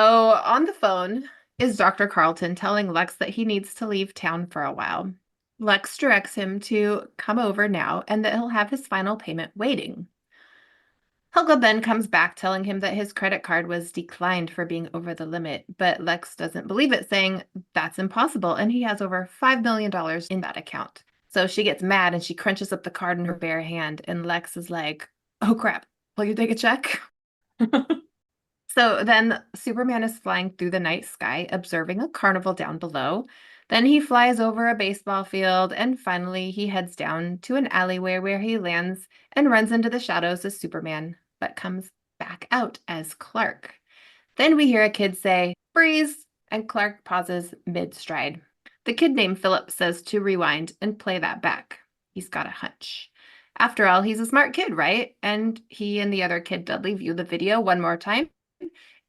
on the phone is Dr. Carlton telling Lex that he needs to leave town for a while. Lex directs him to come over now and that he'll have his final payment waiting. Helga then comes back telling him that his credit card was declined for being over the limit, but Lex doesn't believe it, saying that's impossible and he has over $5 million in that account. So she gets mad and she crunches up the card in her bare hand, and Lex is like, oh crap, will you take a check? So then Superman is flying through the night sky, observing a carnival down below. Then he flies over a baseball field, and finally he heads down to an alleyway where he lands and runs into the shadows as Superman, but comes back. back out as Clark. Then we hear a kid say, "Freeze," and Clark pauses mid-stride. The kid named Philip says to rewind and play that back. He's got a hunch. After all, he's a smart kid, right? And he and the other kid Dudley view the video one more time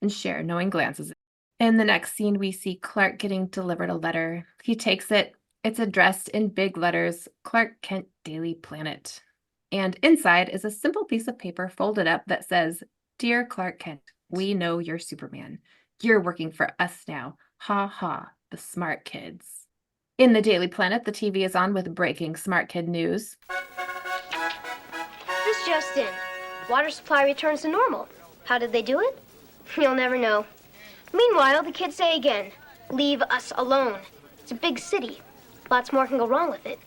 and share knowing glances. In the next scene, we see Clark getting delivered a letter. He takes it. It's addressed in big letters, Clark Kent Daily Planet. And inside is a simple piece of paper folded up that says, "Dear Clark Kent, we know you're Superman. You're working for us now. Ha ha, the smart kids." In the Daily Planet, the TV is on with breaking smart kid news. This just in. Water supply returns to normal. How did they do it? You'll never know. Meanwhile, the kids say again, "Leave us alone." It's a big city. Lots more can go wrong with it.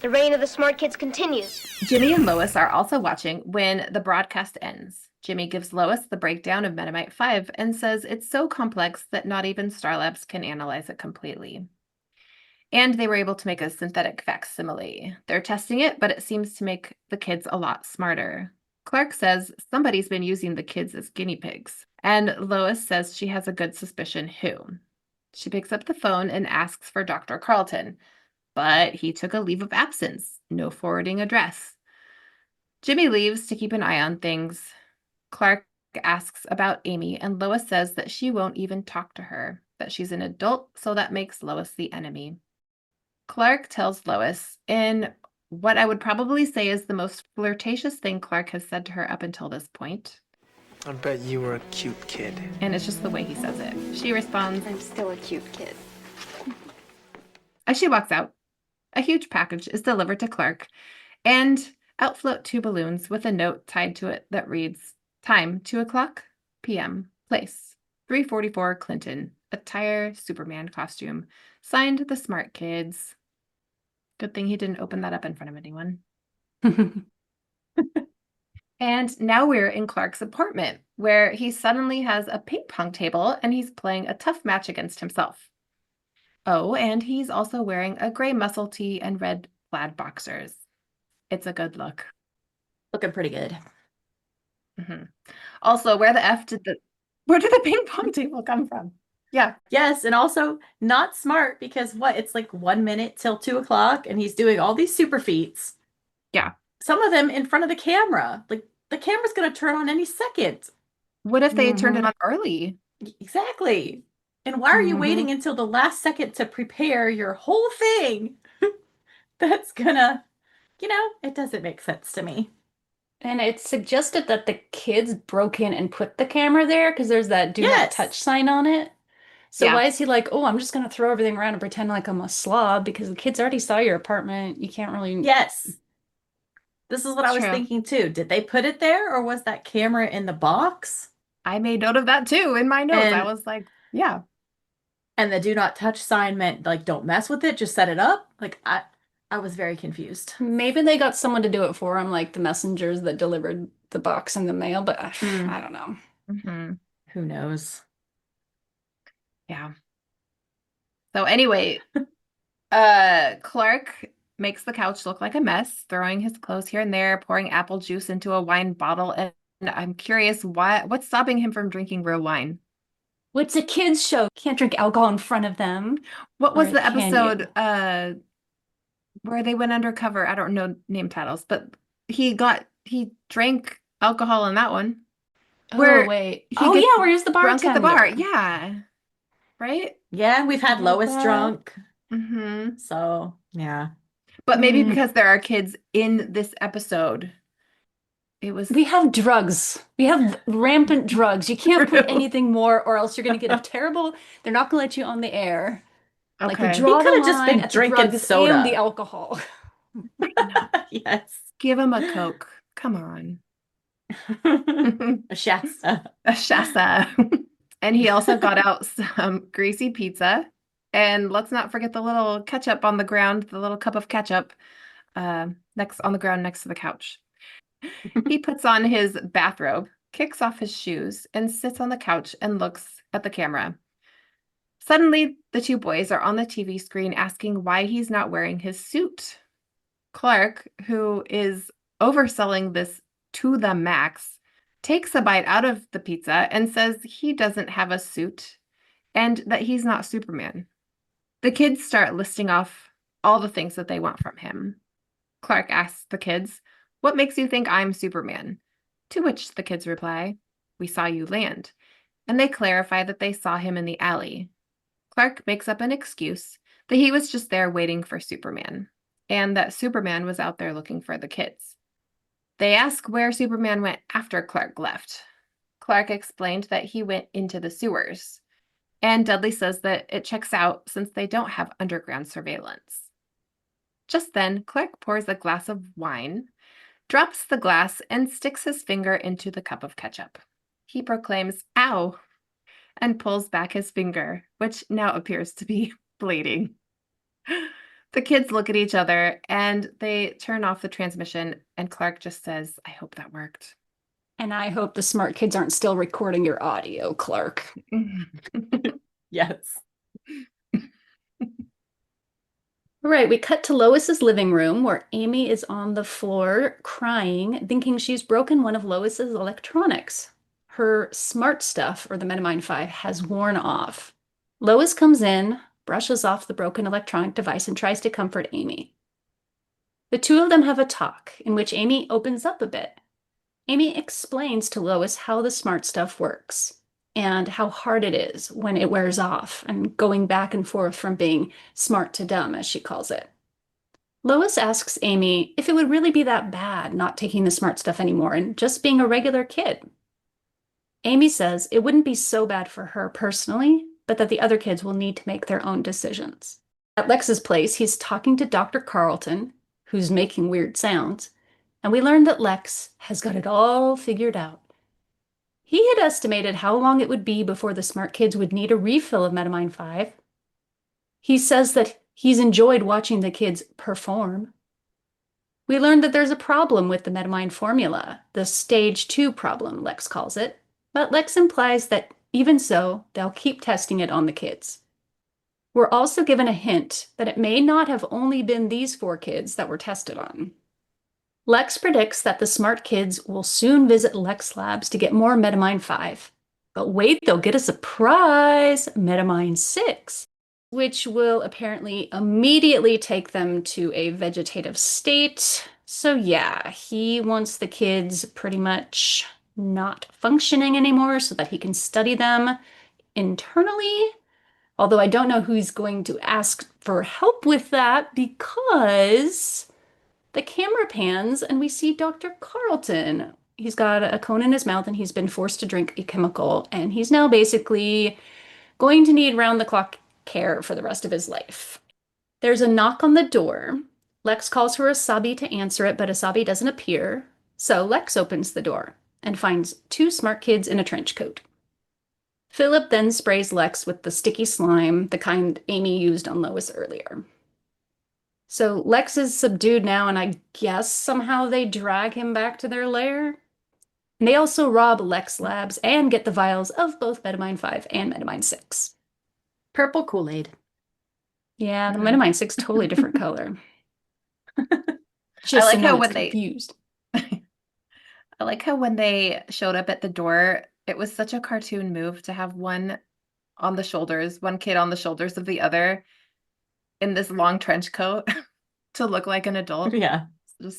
The reign of the smart kids continues. Jimmy and Lois are also watching when the broadcast ends. Jimmy gives Lois the breakdown of Metamite 5 and says it's so complex that not even Star Labs can analyze it completely. And they were able to make a synthetic facsimile. They're testing it, but it seems to make the kids a lot smarter. Clark says somebody's been using the kids as guinea pigs. And Lois says she has a good suspicion who. She picks up the phone and asks for Dr. Carlton, but he took a leave of absence, no forwarding address. Jimmy leaves to keep an eye on things. Clark asks about Amy, and Lois says that she won't even talk to her, that she's an adult, so that makes Lois the enemy. Clark tells Lois in what I would probably say is the most flirtatious thing Clark has said to her up until this point. I bet you were a cute kid. And it's just the way he says it. She responds, I'm still a cute kid. As she walks out, a huge package is delivered to Clark, and out float 2 balloons with a note tied to it that reads, "Time 2:00 p.m. Place 344 Clinton. Attire Superman costume. Signed the smart kids." Good thing he didn't open that up in front of anyone. And now we're in Clark's apartment, where he suddenly has a ping pong table and he's playing a tough match against himself. Oh, and he's also wearing a gray muscle tee and red plaid boxers. It's a good look. Looking pretty good. Mm-hmm. Also, where did the ping pong table come from? Yeah. Yes, and also not smart because it's like 1 minute till 2:00 and he's doing all these super feats. Yeah. Some of them in front of the camera. Like the camera's going to turn on any second. What if they turned it on early? Exactly. And why are you waiting until the last second to prepare your whole thing? That's gonna, it doesn't make sense to me. And it's suggested that the kids broke in and put the camera there because there's that do not touch sign on it. So why is he like, oh, I'm just going to throw everything around and pretend like I'm a slob because the kids already saw your apartment. You can't really. Yes. This is what I was thinking too. Did they put it there or was that camera in the box? I made note of that too in my notes. I was like, yeah. And the do not touch sign meant like, don't mess with it. Just set it up. Like I was very confused. Maybe they got someone to do it for them, like the messengers that delivered the box in the mail, but I don't know. Mm-hmm. Who knows? Yeah. So anyway, Clark makes the couch look like a mess, throwing his clothes here and there, pouring apple juice into a wine bottle. And I'm curious, what's stopping him from drinking real wine? What's a kid's show? Can't drink alcohol in front of them. What was the episode where they went undercover? I don't know name titles, but he drank alcohol in that one. Where where he's the bartender. Drunk at the bar. Yeah. Right? Yeah, we've had Lois drunk. Mm-hmm. So, yeah. But maybe because there are kids in this episode, we have drugs. We have rampant drugs. You can't put anything more or else you're going to get they're not going to let you on the air. Okay. Like we draw he could have the just been line at the drinking drugs soda. and the alcohol. Yes. Give him a Coke. Come on. A Shasta. A Shasta. And he also got out some greasy pizza. And let's not forget the little ketchup on the ground, the little cup of ketchup on the ground next to the couch. He puts on his bathrobe, kicks off his shoes, and sits on the couch and looks at the camera. Suddenly, the 2 boys are on the TV screen asking why he's not wearing his suit. Clark, who is overselling this to the max, takes a bite out of the pizza and says he doesn't have a suit and that he's not Superman. The kids start listing off all the things that they want from him. Clark asks the kids, "What makes you think I'm Superman?" To which the kids reply, "We saw you land." And they clarify that they saw him in the alley. Clark makes up an excuse that he was just there waiting for Superman, and that Superman was out there looking for the kids. They ask where Superman went after Clark left. Clark explained that he went into the sewers, and Dudley says that it checks out since they don't have underground surveillance. Just then, Clark pours a glass of wine, drops the glass, and sticks his finger into the cup of ketchup. He proclaims, "Ow," and pulls back his finger, which now appears to be bleeding. The kids look at each other and they turn off the transmission, and Clark just says, "I hope that worked." And I hope the smart kids aren't still recording your audio, Clark. Yes. All right, we cut to Lois's living room where Amy is on the floor crying, thinking she's broken one of Lois's electronics. Her smart stuff, or the Metamind 5, has worn off. Lois comes in, brushes off the broken electronic device, and tries to comfort Amy. The two of them have a talk in which Amy opens up a bit. Amy explains to Lois how the smart stuff works and how hard it is when it wears off and going back and forth from being smart to dumb, as she calls it. Lois asks Amy if it would really be that bad not taking the smart stuff anymore and just being a regular kid. Amy says it wouldn't be so bad for her personally, but that the other kids will need to make their own decisions. At Lex's place, he's talking to Dr. Carlton, who's making weird sounds, and we learn that Lex has got it all figured out. He had estimated how long it would be before the smart kids would need a refill of Metamind 5. He says that he's enjoyed watching the kids perform. We learned that there's a problem with the Metamind formula, the stage 2 problem, Lex calls it, but Lex implies that even so, they'll keep testing it on the kids. We're also given a hint that it may not have only been these 4 kids that were tested on. Lex predicts that the smart kids will soon visit Lex Labs to get more Metamind 5. But wait, they'll get a surprise, Metamind 6, which will apparently immediately take them to a vegetative state. So yeah, he wants the kids pretty much not functioning anymore so that he can study them internally. Although I don't know who's going to ask for help with that, because the camera pans and we see Dr. Carlton. He's got a cone in his mouth and he's been forced to drink a chemical, and he's now basically going to need round-the-clock care for the rest of his life. There's a knock on the door. Lex calls for Asabi to answer it, but Asabi doesn't appear. So Lex opens the door and finds 2 smart kids in a trench coat. Philip then sprays Lex with the sticky slime, the kind Amy used on Lois earlier. So Lex is subdued now, and I guess somehow they drag him back to their lair. And they also rob Lex Labs and get the vials of both Metamind 5 and Metamind 6. Purple Kool-Aid. Yeah, the Metamind 6, totally different color. I like how when confused. I like how when they showed up at the door, it was such a cartoon move to have one on the shoulders, one kid on the shoulders of the other in this long trench coat to look like an adult. Yeah.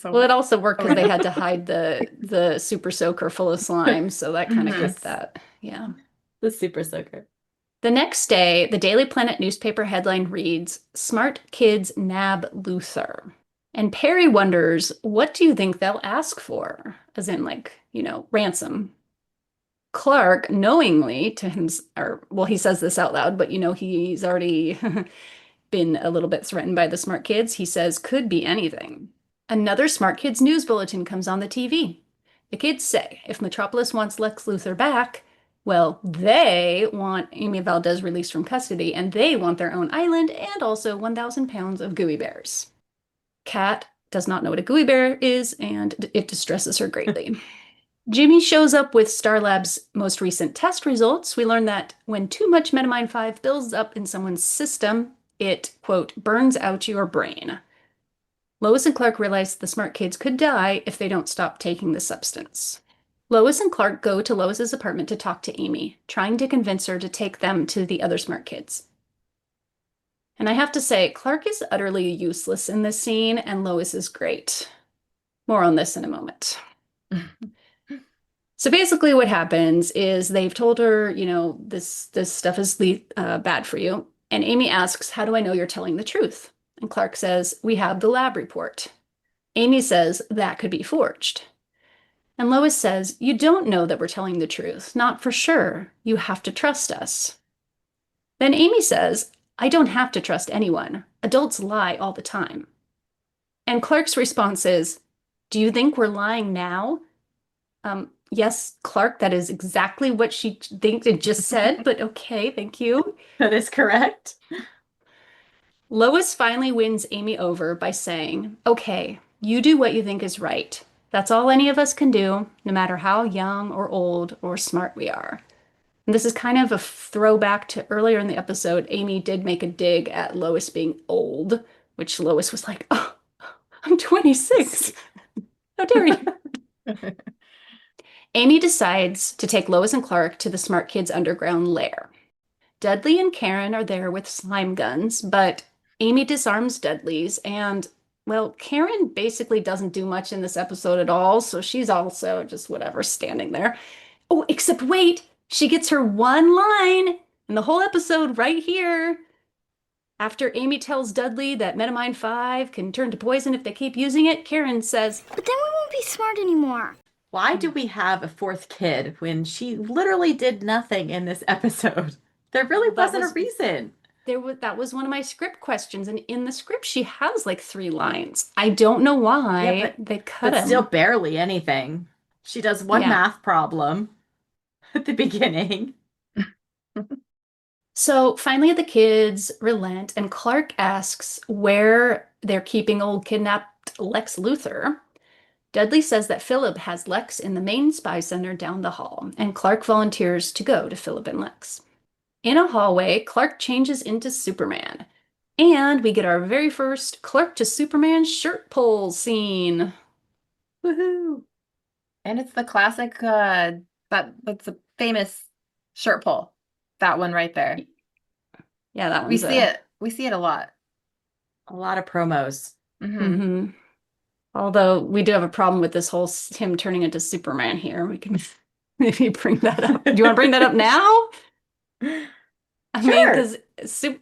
Well, it also worked because they had to hide the super soaker full of slime, so that kind of kept that. Yeah. The super soaker. The next day, the Daily Planet newspaper headline reads, "Smart Kids Nab Luther." And Perry wonders, what do you think they'll ask for? As in, like, ransom. Clark, knowingly to him, he says this out loud, but he's already been a little bit threatened by the smart kids. He says, could be anything. Another smart kids news bulletin comes on the TV. The kids say, if Metropolis wants Lex Luthor back, well, they want Amy Valdez released from custody, and they want their own island and also 1,000 pounds of gooey bears. Kat does not know what a gooey bear is, and it distresses her greatly. Jimmy shows up with Star Lab's most recent test results. We learn that when too much Metamind 5 builds up in someone's system, it, quote, burns out your brain. Lois and Clark realize the smart kids could die if they don't stop taking the substance. Lois and Clark go to Lois's apartment to talk to Amy, trying to convince her to take them to the other smart kids. And I have to say, Clark is utterly useless in this scene, and Lois is great. More on this in a moment. So basically what happens is they've told her, this stuff is bad for you. And Amy asks, how do I know you're telling the truth? And Clark says, we have the lab report. Amy says, that could be forged. And Lois says, you don't know that we're telling the truth. Not for sure. You have to trust us. Then Amy says, I don't have to trust anyone. Adults lie all the time. And Clark's response is, do you think we're lying now? Yes, Clark, that is exactly what she thinks it just said, but okay, thank you. That is correct. Lois finally wins Amy over by saying, okay, you do what you think is right. That's all any of us can do, no matter how young or old or smart we are. And this is kind of a throwback to earlier in the episode. Amy did make a dig at Lois being old, which Lois was like, oh, I'm 26. How dare you? Amy decides to take Lois and Clark to the smart kids' underground lair. Dudley and Karen are there with slime guns, but Amy disarms Dudley's, and, well, Karen basically doesn't do much in this episode at all, so she's also just whatever, standing there. Oh, except wait, she gets her one line in the whole episode right here. After Amy tells Dudley that Metamine 5 can turn to poison if they keep using it, Karen says, But then we won't be smart anymore. Why do we have a fourth kid when she literally did nothing in this episode? There really wasn't a reason. That was one of my script questions, and in the script she has like 3 lines. I don't know why they cut but still barely anything. She does one math problem at the beginning. So finally the kids relent, and Clark asks where they're keeping old kidnapped Lex Luthor. Dudley says that Philip has Lex in the main spy center down the hall, and Clark volunteers to go to Philip and Lex. In a hallway, Clark changes into Superman, and we get our very first Clark to Superman shirt pull scene. Woohoo! And it's the classic, that's a famous shirt pull. That one right there. Yeah, that one. We see it. We see it a lot. A lot of promos. Mm-hmm. Although we do have a problem with this whole him turning into Superman here. We can maybe bring that up. Do you want to bring that up now? I mean, because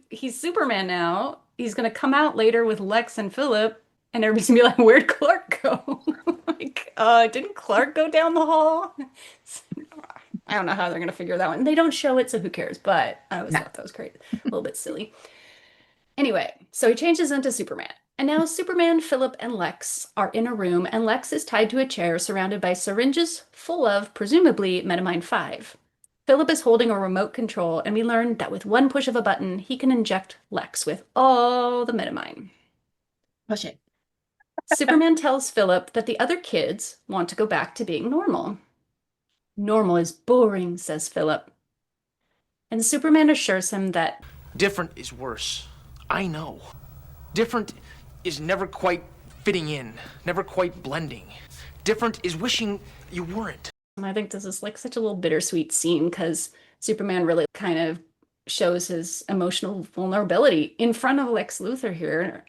he's Superman now. He's going to come out later with Lex and Philip, and everybody's going to be like, where'd Clark go? Like, didn't Clark go down the hall? I don't know how they're going to figure that one. They don't show it, so who cares? But I always thought that was great. A little bit silly. Anyway, so he changes into Superman. And now Superman, Philip, and Lex are in a room, and Lex is tied to a chair surrounded by syringes full of, presumably, Metamine 5. Philip is holding a remote control, and we learn that with one push of a button, he can inject Lex with all the Metamine. Push it. Superman tells Philip that the other kids want to go back to being normal. Normal is boring, says Philip. And Superman assures him that different is worse. I know. Different is never quite fitting in, never quite blending. Different is wishing you weren't. I think this is like such a little bittersweet scene because Superman really kind of shows his emotional vulnerability in front of Lex Luthor here.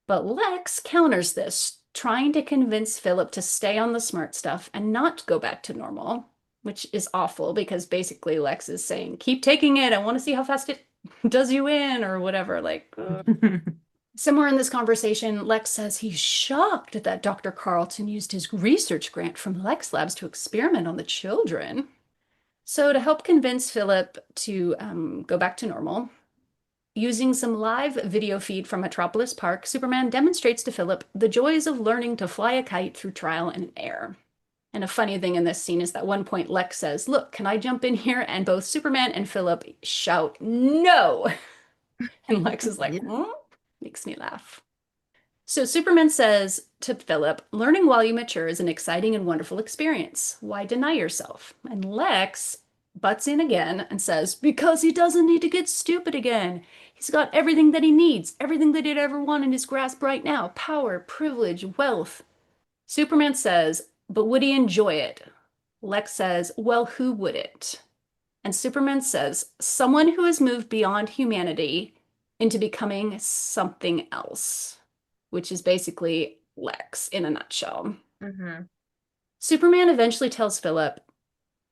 But Lex counters this, trying to convince Philip to stay on the smart stuff and not go back to normal, which is awful because basically Lex is saying, keep taking it. I want to see how fast it does you in or whatever. Like, somewhere in this conversation, Lex says he's shocked that Dr. Carlton used his research grant from Lex Labs to experiment on the children. So to help convince Philip to go back to normal, using some live video feed from Metropolis Park, Superman demonstrates to Philip the joys of learning to fly a kite through trial and error. And a funny thing in this scene is that at one point Lex says, look, can I jump in here? And both Superman and Philip shout, no! And Lex is like, makes me laugh. So Superman says to Philip, learning while you mature is an exciting and wonderful experience. Why deny yourself? And Lex butts in again and says, because he doesn't need to get stupid again. He's got everything that he needs, everything that he'd ever want in his grasp right now. Power, privilege, wealth. Superman says, but would he enjoy it? Lex says, well, who wouldn't? And Superman says, someone who has moved beyond humanity into becoming something else, which is basically Lex in a nutshell. Mm-hmm. Superman eventually tells Philip,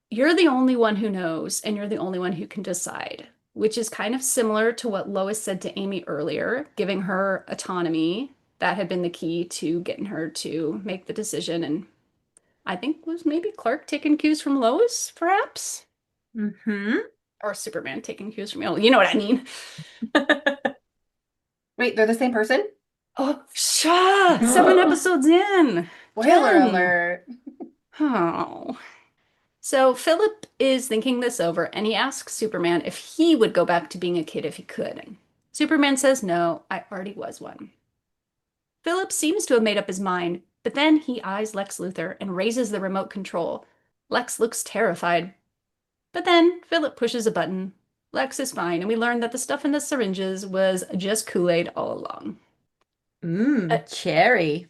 you're the only one who knows, and you're the only one who can decide, which is kind of similar to what Lois said to Amy earlier, giving her autonomy. That had been the key to getting her to make the decision. And I think was maybe Clark taking cues from Lois, perhaps? Mm-hmm. Or Superman taking cues from, you know what I mean? Wait, they're the same person? Oh, 7 episodes in. Spoiler 10. alert. Oh. So Philip is thinking this over, and he asks Superman if he would go back to being a kid if he could. And Superman says, no, I already was one. Philip seems to have made up his mind, but then he eyes Lex Luthor and raises the remote control. Lex looks terrified. But then Philip pushes a button. Lex is fine, and we learn that the stuff in the syringes was just Kool-Aid all along. Cherry.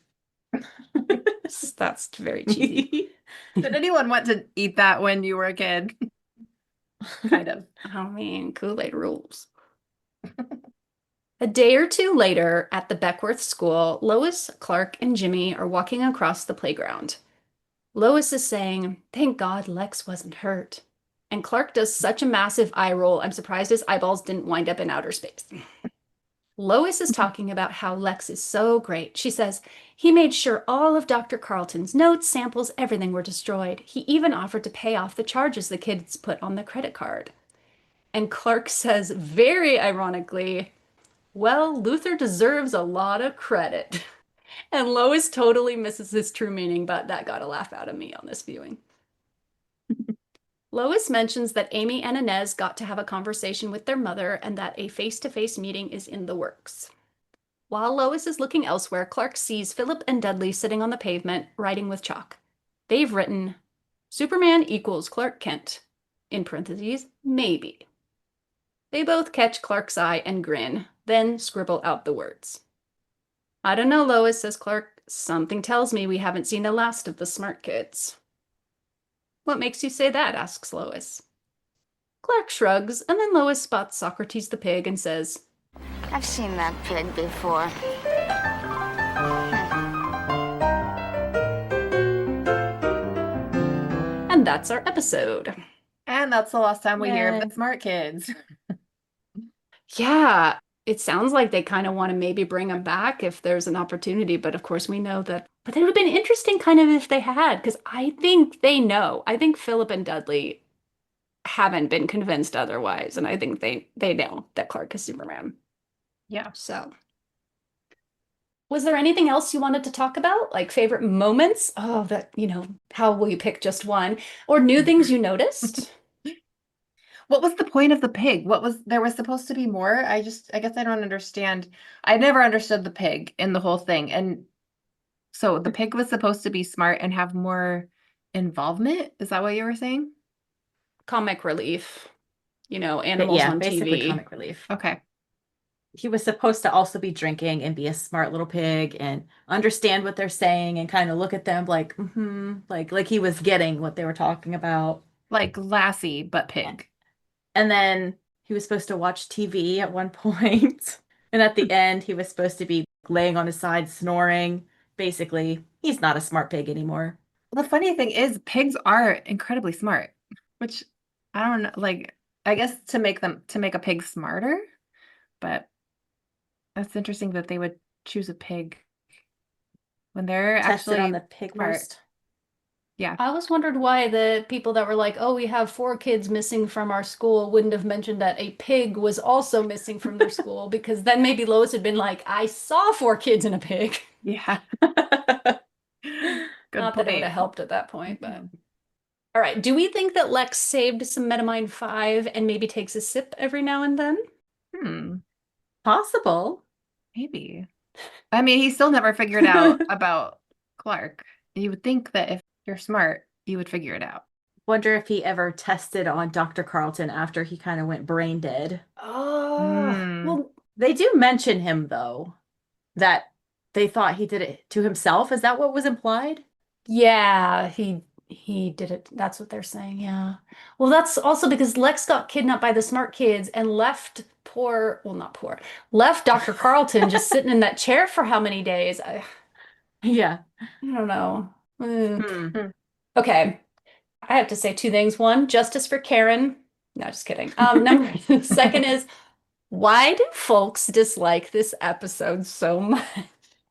That's very cheesy. Did anyone want to eat that when you were a kid? Kind of. I mean, Kool-Aid rules. A day or two later, at the Beckworth school, Lois, Clark, and Jimmy are walking across the playground. Lois is saying, thank God Lex wasn't hurt. And Clark does such a massive eye roll, I'm surprised his eyeballs didn't wind up in outer space. Lois is talking about how Lex is so great. She says, he made sure all of Dr. Carlton's notes, samples, everything were destroyed. He even offered to pay off the charges the kids put on the credit card. And Clark says, very ironically, well, Luthor deserves a lot of credit. And Lois totally misses his true meaning, but that got a laugh out of me on this viewing. Lois mentions that Amy and Inez got to have a conversation with their mother and that a face-to-face meeting is in the works. While Lois is looking elsewhere, Clark sees Philip and Dudley sitting on the pavement, writing with chalk. They've written, Superman equals Clark Kent, in parentheses, maybe. They both catch Clark's eye and grin, then scribble out the words. I don't know, Lois, says Clark. Something tells me we haven't seen the last of the smart kids. What makes you say that? Asks Lois. Clark shrugs, and then Lois spots Socrates the pig and says, I've seen that pig before. And that's our episode. And that's the last time we hear of the smart kids. Yeah, it sounds like they kind of want to maybe bring them back if there's an opportunity, but of course we know that. But it would have been interesting kind of if they had, because I think they know. I think Philip and Dudley haven't been convinced otherwise, and I think they know that Clark is Superman. Yeah. So, was there anything else you wanted to talk about? Like favorite moments? Oh, that, how will you pick just one? Or new things you noticed? What was the point of the pig? There was supposed to be more? I guess I don't understand. I never understood the pig in the whole thing. And so the pig was supposed to be smart and have more involvement? Is that what you were saying? Comic relief. Animals on basically TV. comic relief. Okay. He was supposed to also be drinking and be a smart little pig and understand what they're saying and kind of look at them like, like he was getting what they were talking about. Like Lassie, but pig. And then he was supposed to watch TV at one point. And at the end, he was supposed to be laying on his side, snoring. Basically, he's not a smart pig anymore. The funny thing is, pigs are incredibly smart, which I don't know, like, I guess to make a pig smarter, but that's interesting that they would choose a pig when they're Tested actually on the pig smart. roast. Yeah. I always wondered why the people that were like, oh, we have 4 kids missing from our school wouldn't have mentioned that a pig was also missing from their school, because then maybe Lois had been like, I saw 4 kids in a pig. Yeah. Good Not that it would point. have helped at that point, but. All right. Do we think that Lex saved some Metamind 5 and maybe takes a sip every now and then? Possible. Maybe. I mean, he still never figured out about Clark. You would think that if you're smart, you would figure it out. Wonder if he ever tested on Dr. Carlton after he kind of went brain dead. Oh, well, They do mention him, though, that they thought he did it to himself. Is that what was implied? yeah, he he did it. That's what they're saying. Yeah. Well, that's also because Lex got kidnapped by the smart kids and left left Dr. Carlton just sitting in that chair for how many days? Yeah. I don't know. Hmm. Okay. I have to say two things. One, justice for Karen. No, just kidding. Second is, why do folks dislike this episode so much?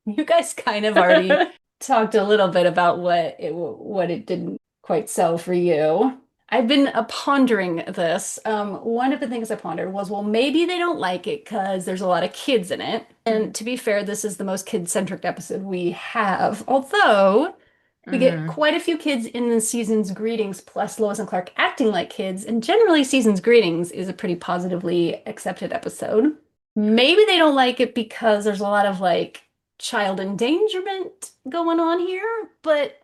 You guys kind of already talked a little bit about what it didn't quite sell for you. I've been pondering this. One of the things I pondered was, well, maybe they don't like it because there's a lot of kids in it. And to be fair, this is the most kid-centric episode we have. Although we get quite a few kids in the season's greetings, plus Lois and Clark acting like kids. And generally, season's greetings is a pretty positively accepted episode. Maybe they don't like it because there's a lot of like child endangerment going on here, but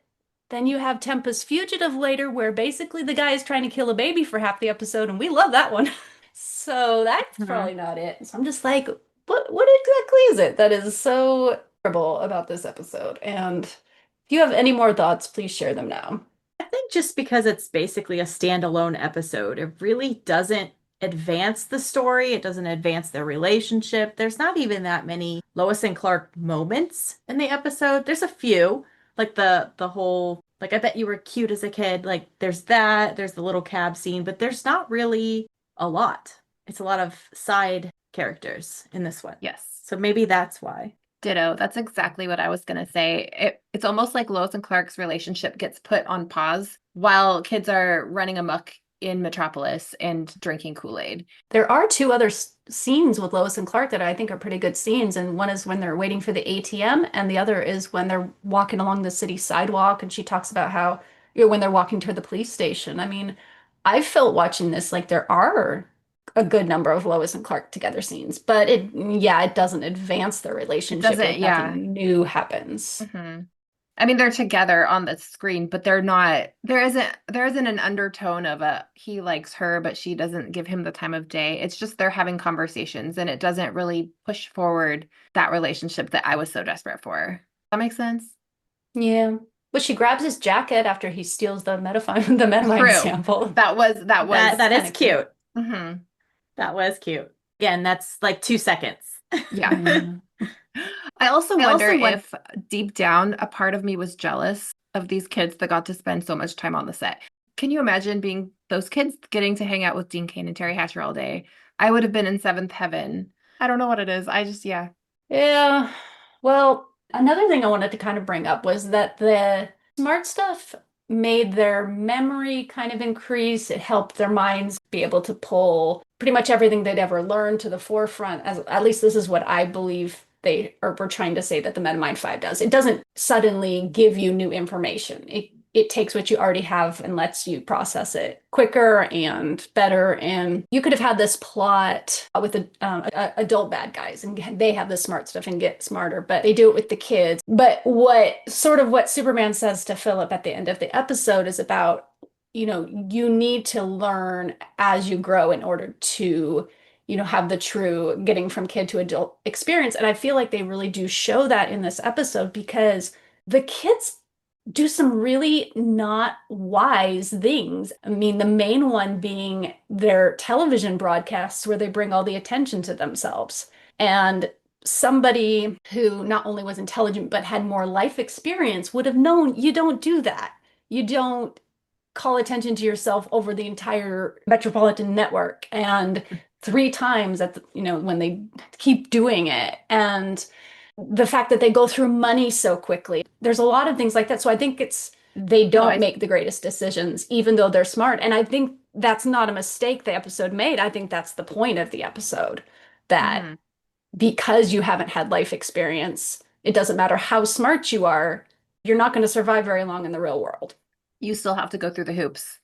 then you have Tempest Fugitive later, where basically the guy is trying to kill a baby for half the episode, and we love that one. So that's probably not it. So I'm just like, what exactly is it that is so terrible about this episode? And if you have any more thoughts, please share them now. I think just because it's basically a standalone episode, it really doesn't advance the story. It doesn't advance their relationship. There's not even that many Lois and Clark moments in the episode. There's a few, like the whole, like, I bet you were cute as a kid. Like, there's the little cab scene, but there's not really a lot. It's a lot of side characters in this one. Yes. So maybe that's why. Ditto. That's exactly what I was going to say. It's almost like Lois and Clark's relationship gets put on pause while kids are running amok in Metropolis and drinking Kool-Aid. There are two other scenes with Lois and Clark that I think are pretty good scenes. And one is when they're waiting for the ATM, and the other is when they're walking along the city sidewalk. And she talks about how, when they're walking to the police station. I mean, I felt watching this like there are a good number of Lois and Clark together scenes, but it doesn't advance their relationship. Nothing new happens. Mm-hmm. I mean, they're together on the screen, but they're not, there isn't an undertone of he likes her, but she doesn't give him the time of day. It's just they're having conversations, and it doesn't really push forward that relationship that I was so desperate for. Does that make sense? Yeah. But she grabs his jacket after he steals the metamine sample. That is cute. Mm-hmm. That was cute. Again, that's like 2 seconds. Yeah. I also wonder if deep down a part of me was jealous of these kids that got to spend so much time on the set. Can you imagine being those kids getting to hang out with Dean Cain and Terry Hatcher all day? I would have been in seventh heaven. I don't know what it is. Yeah. Well, another thing I wanted to kind of bring up was that the smart stuff made their memory kind of increase. It helped their minds be able to pull pretty much everything they'd ever learned to the forefront. At least this is what I believe we're trying to say that the Metamind 5 does. It doesn't suddenly give you new information. It takes what you already have and lets you process it quicker and better. And you could have had this plot with adult bad guys, and they have the smart stuff and get smarter, but they do it with the kids. But what Superman says to Philip at the end of the episode is about, you need to learn as you grow in order to have the true getting from kid to adult experience. And I feel like they really do show that in this episode, because the kids do some really not wise things. I mean, the main one being their television broadcasts where they bring all the attention to themselves. And somebody who not only was intelligent but had more life experience would have known you don't do that. You don't call attention to yourself over the entire metropolitan network and 3 times when they keep doing it. And the fact that they go through money so quickly. There's a lot of things like that. So I think they don't make the greatest decisions, even though they're smart. And I think that's not a mistake the episode made. I think that's the point of the episode, that because you haven't had life experience, it doesn't matter how smart you are, you're not going to survive very long in the real world. You still have to go through the hoops.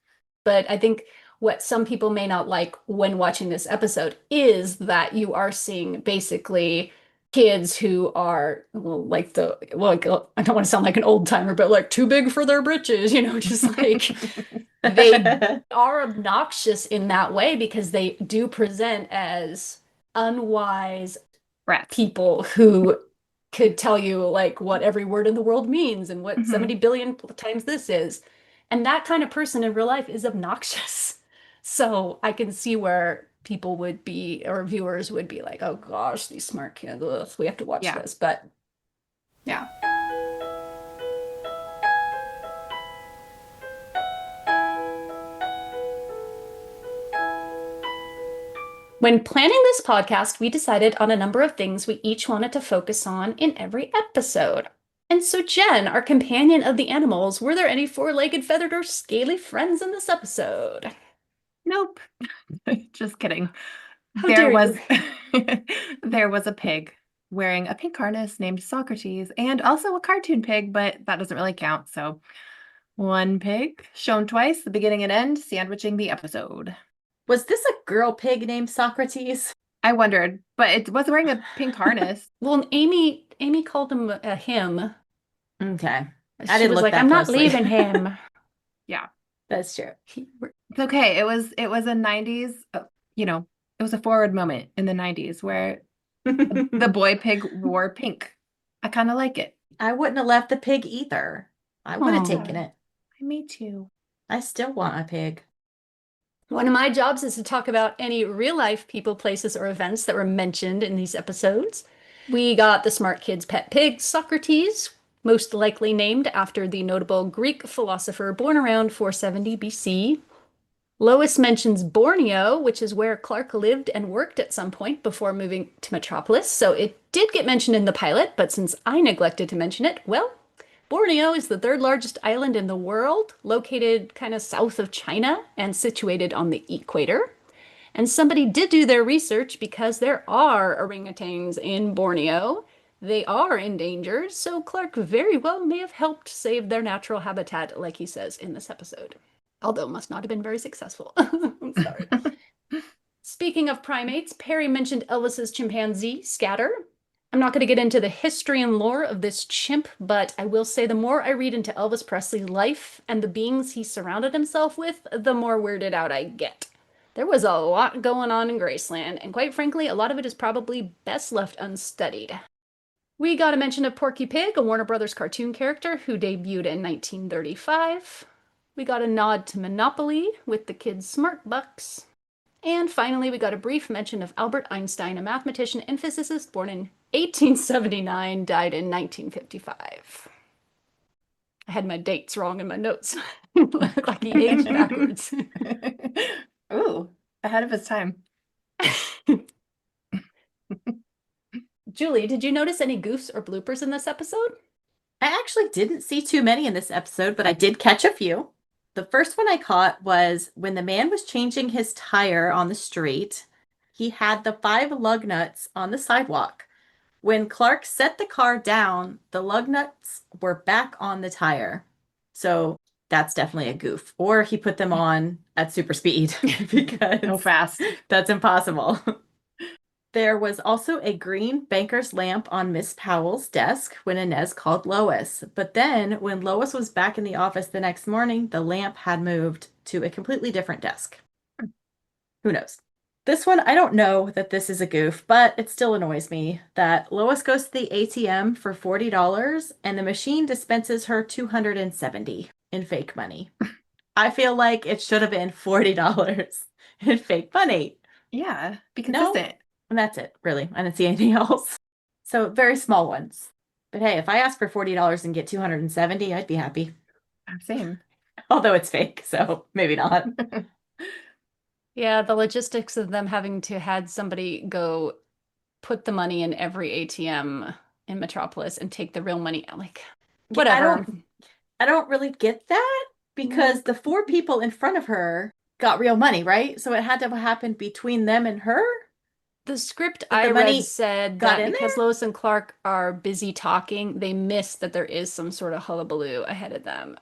But I think what some people may not like when watching this episode is that you are seeing basically kids who are I don't want to sound like an old timer, but like too big for their britches, just like they are obnoxious in that way because they do present as unwise rats. People who could tell you like what every word in the world means and what 70 billion times this is. And that kind of person in real life is obnoxious. So I can see where people would be, or viewers would be like, oh gosh, these smart kids, ugh, we have to watch this. But Yeah. when planning this podcast, we decided on a number of things we each wanted to focus on in every episode. And so, Jen, our companion of the animals, were there any four-legged, feathered, or scaly friends in this episode? Nope. Just kidding. How There dare was you? there was a pig wearing a pink harness named Socrates, and also a cartoon pig, but that doesn't really count. So one pig shown twice, the beginning and end, sandwiching the episode. Was this a girl pig named Socrates? I wondered, but it was wearing a pink harness. Well, Amy called him a him. Okay. She I didn't was look like, that I'm not closely. leaving him. Yeah. That's true. It's okay. It was a 90s, it was a forward moment in the 90s where the boy pig wore pink. I kind of like it. I wouldn't have left the pig either. I would have Aw. taken it. Me too. I still want a pig. One of my jobs is to talk about any real life people, places, or events that were mentioned in these episodes. We got the smart kid's pet pig, Socrates, most likely named after the notable Greek philosopher born around 470 BC. Lois mentions Borneo, which is where Clark lived and worked at some point before moving to Metropolis. So it did get mentioned in the pilot, but since I neglected to mention it, well, Borneo is the third largest island in the world, located kind of south of China and situated on the equator. And somebody did do their research because there are orangutans in Borneo. They are endangered, so Clark very well may have helped save their natural habitat, like he says in this episode. Although must not have been very successful. I'm sorry. Speaking of primates, Perry mentioned Elvis's chimpanzee, Scatter. I'm not going to get into the history and lore of this chimp, but I will say the more I read into Elvis Presley's life and the beings he surrounded himself with, the more weirded out I get. There was a lot going on in Graceland, and quite frankly, a lot of it is probably best left unstudied. We got a mention of Porky Pig, a Warner Brothers cartoon character who debuted in 1935. We got a nod to Monopoly with the kids' smart bucks. And finally, we got a brief mention of Albert Einstein, a mathematician and physicist born in 1879, died in 1955. I had my dates wrong in my notes. Like he aged backwards. Ooh, ahead of his time. Julie, did you notice any goofs or bloopers in this episode? I actually didn't see too many in this episode, but I did catch a few. The first one I caught was when the man was changing his tire on the street, he had the 5 lug nuts on the sidewalk. When Clark set the car down, the lug nuts were back on the tire. So that's definitely a goof. Or he put them on at super speed because So fast. that's impossible. There was also a green banker's lamp on Miss Powell's desk when Inez called Lois. But then, when Lois was back in the office the next morning, the lamp had moved to a completely different desk. Who knows? This one, I don't know that this is a goof, but it still annoys me that Lois goes to the ATM for $40 and the machine dispenses her $270 in fake money. I feel like it should have been $40 in fake money. Yeah, be No. consistent. And that's it, really. I didn't see anything else. So very small ones. But hey, if I ask for $40 and get $270, I'd be happy. Same. Although it's fake, so maybe not. Yeah, the logistics of them having to had somebody go put the money in every ATM in Metropolis and take the real money, like, whatever. I don't really get that because the 4 people in front of her got real money, right? So it had to have happened between them and her. The script But I the money read said got that in because there? Lois and Clark are busy talking, they miss that there is some sort of hullabaloo ahead of them.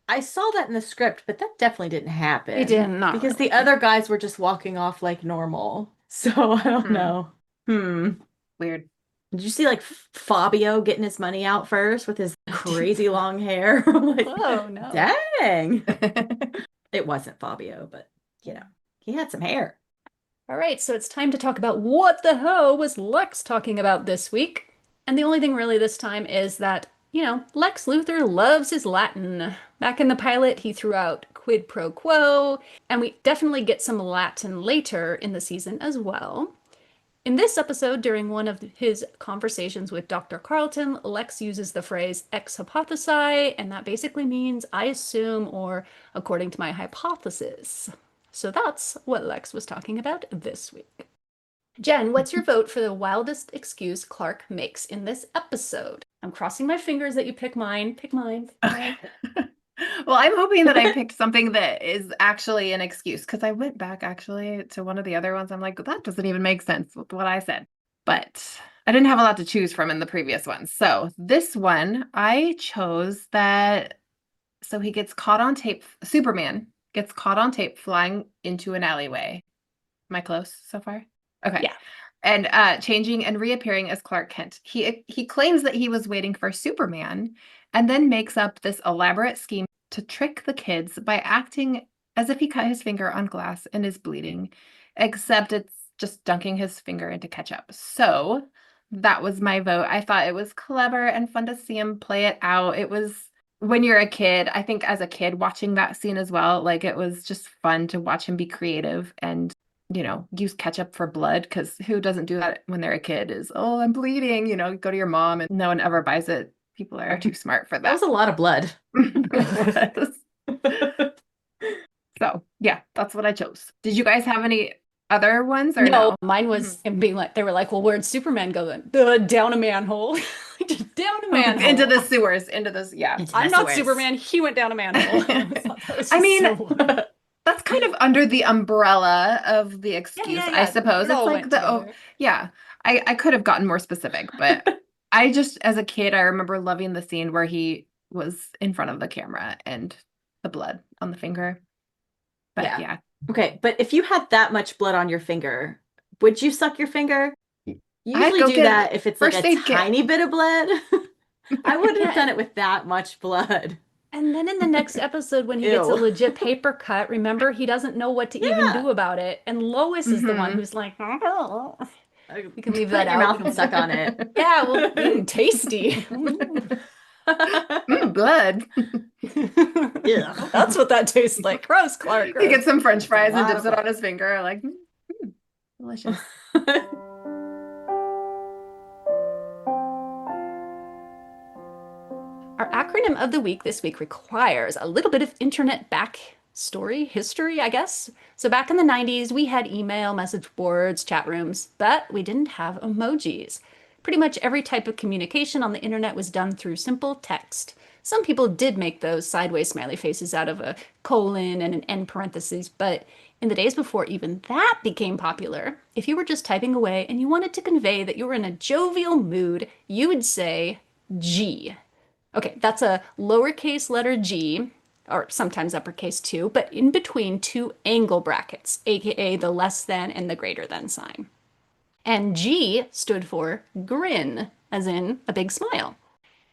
I saw that in the script, but that definitely didn't happen. It did not because really. the other guys were just walking off like normal. So I don't know. Weird. Did you see like Fabio getting his money out first with his crazy long hair? Like, Oh, no. dang. It wasn't Fabio, but you know, he had some hair. All right, so it's time to talk about what the hell was Lex talking about this week. And the only thing really this time is that, Lex Luthor loves his Latin. Back in the pilot, he threw out quid pro quo, and we definitely get some Latin later in the season as well. In this episode, during one of his conversations with Dr. Carlton, Lex uses the phrase ex hypothesi, and that basically means I assume or according to my hypothesis. So that's what Lex was talking about this week. Jen, what's your vote for the wildest excuse Clark makes in this episode? I'm crossing my fingers that you pick mine. Pick mine. Okay. Well, I'm hoping that I picked something that is actually an excuse, because I went back actually to one of the other ones. I'm like, that doesn't even make sense with what I said. But I didn't have a lot to choose from in the previous one. So this one, I chose that. So he gets caught on tape. Superman gets caught on tape flying into an alleyway. Am I close so far? Okay. Yeah. And changing and reappearing as Clark Kent. He claims that he was waiting for Superman and then makes up this elaborate scheme to trick the kids by acting as if he cut his finger on glass and is bleeding, except it's just dunking his finger into ketchup. So that was my vote. I thought it was clever and fun to see him play it out. It was, when you're a kid, I think as a kid watching that scene as well, like it was just fun to watch him be creative and, you know, use ketchup for blood, because who doesn't do that when they're a kid is, oh, I'm bleeding, you know, go to your mom, and no one ever buys it. People are too smart for that. That was a lot of blood. So yeah, that's what I chose. Did you guys have any other ones or No, no? mine was him being like, they were like, well, where'd Superman go then? Down a manhole. Just down a manhole. Into the sewers, into this, yeah. I'm not Superman. He went down a manhole. I mean, that's kind of under the umbrella of the excuse, I suppose. It all It's like went the, together. yeah, I could have gotten more specific, but I just, as a kid, I remember loving the scene where he was in front of the camera and the blood on the finger. But yeah. Okay, but if you had that much blood on your finger, would you suck your finger? You I'd usually go do get that if it's like first a aid kit. tiny bit of blood. I wouldn't have done it with that much blood. And then in the next episode, when he gets a Ew. legit paper cut, remember, he doesn't know what to even do about it. And Lois is the one who's like, oh. We can leave Put it that in your out. mouth and suck on it. Yeah, well, tasty. Blood. Yeah, that's what that tastes like. Gross, Clark. He Gross. gets some French fries and lot dips of it on his finger. Like, delicious. Our acronym of the week this week requires a little bit of internet backstory, history, I guess. So back in the 90s, we had email, message boards, chat rooms, but we didn't have emojis. Pretty much every type of communication on the internet was done through simple text. Some people did make those sideways smiley faces out of a colon and an end parentheses, but in the days before even that became popular, if you were just typing away and you wanted to convey that you were in a jovial mood, you would say G. Okay, that's a lowercase letter g, or sometimes uppercase too, but in between two angle brackets, aka the less than and the greater than sign. And G stood for grin, as in a big smile.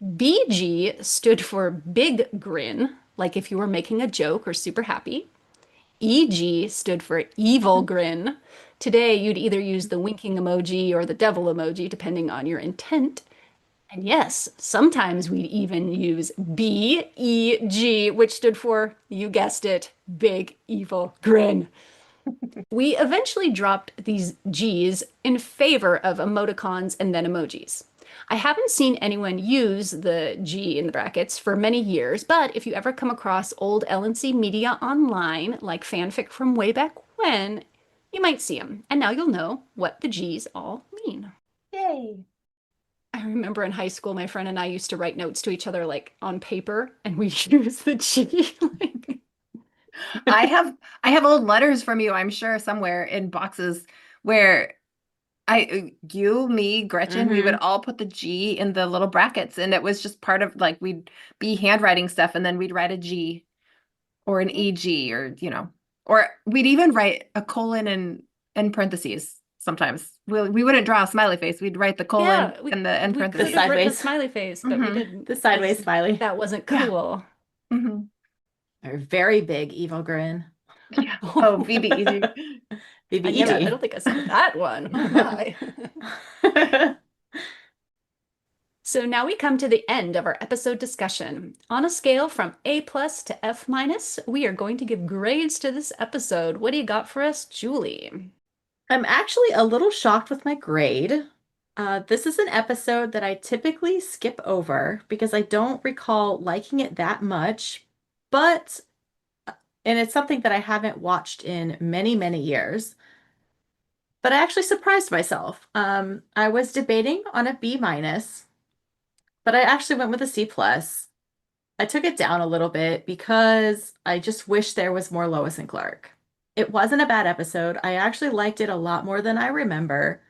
BG stood for big grin, like if you were making a joke or super happy. EG stood for evil grin. Today, you'd either use the winking emoji or the devil emoji, depending on your intent. And yes, sometimes we'd even use BEG, which stood for, you guessed it, big evil grin. We eventually dropped these G's in favor of emoticons and then emojis. I haven't seen anyone use the G in the brackets for many years, but if you ever come across old LNC media online, like fanfic from way back when, you might see them. And now you'll know what the G's all mean. Yay. I remember in high school, my friend and I used to write notes to each other like on paper, and we use the G. I have old letters from you, I'm sure, somewhere in boxes where you, me, Gretchen, we would all put the G in the little brackets, and it was just part of, like, we'd be handwriting stuff and then we'd write a G or an EG, or, you know, or we'd even write a colon and parentheses. Sometimes we wouldn't draw a smiley face. We'd write the colon and the end parentheses. We could have written a smiley face, but we didn't. The sideways smiley. That wasn't cool. A very big evil grin. Yeah. Oh, BBEG. BBEG. I don't think I saw that one. Oh my. So now we come to the end of our episode discussion. On a scale from A+ to F-, we are going to give grades to this episode. What do you got for us, Julie? I'm actually a little shocked with my grade. This is an episode that I typically skip over because I don't recall liking it that much, but, and it's something that I haven't watched in many, many years. But I actually surprised myself. I was debating on a B-, but I actually went with a C+. I took it down a little bit because I just wish there was more Lois and Clark. It wasn't a bad episode. I actually liked it a lot more than I remember.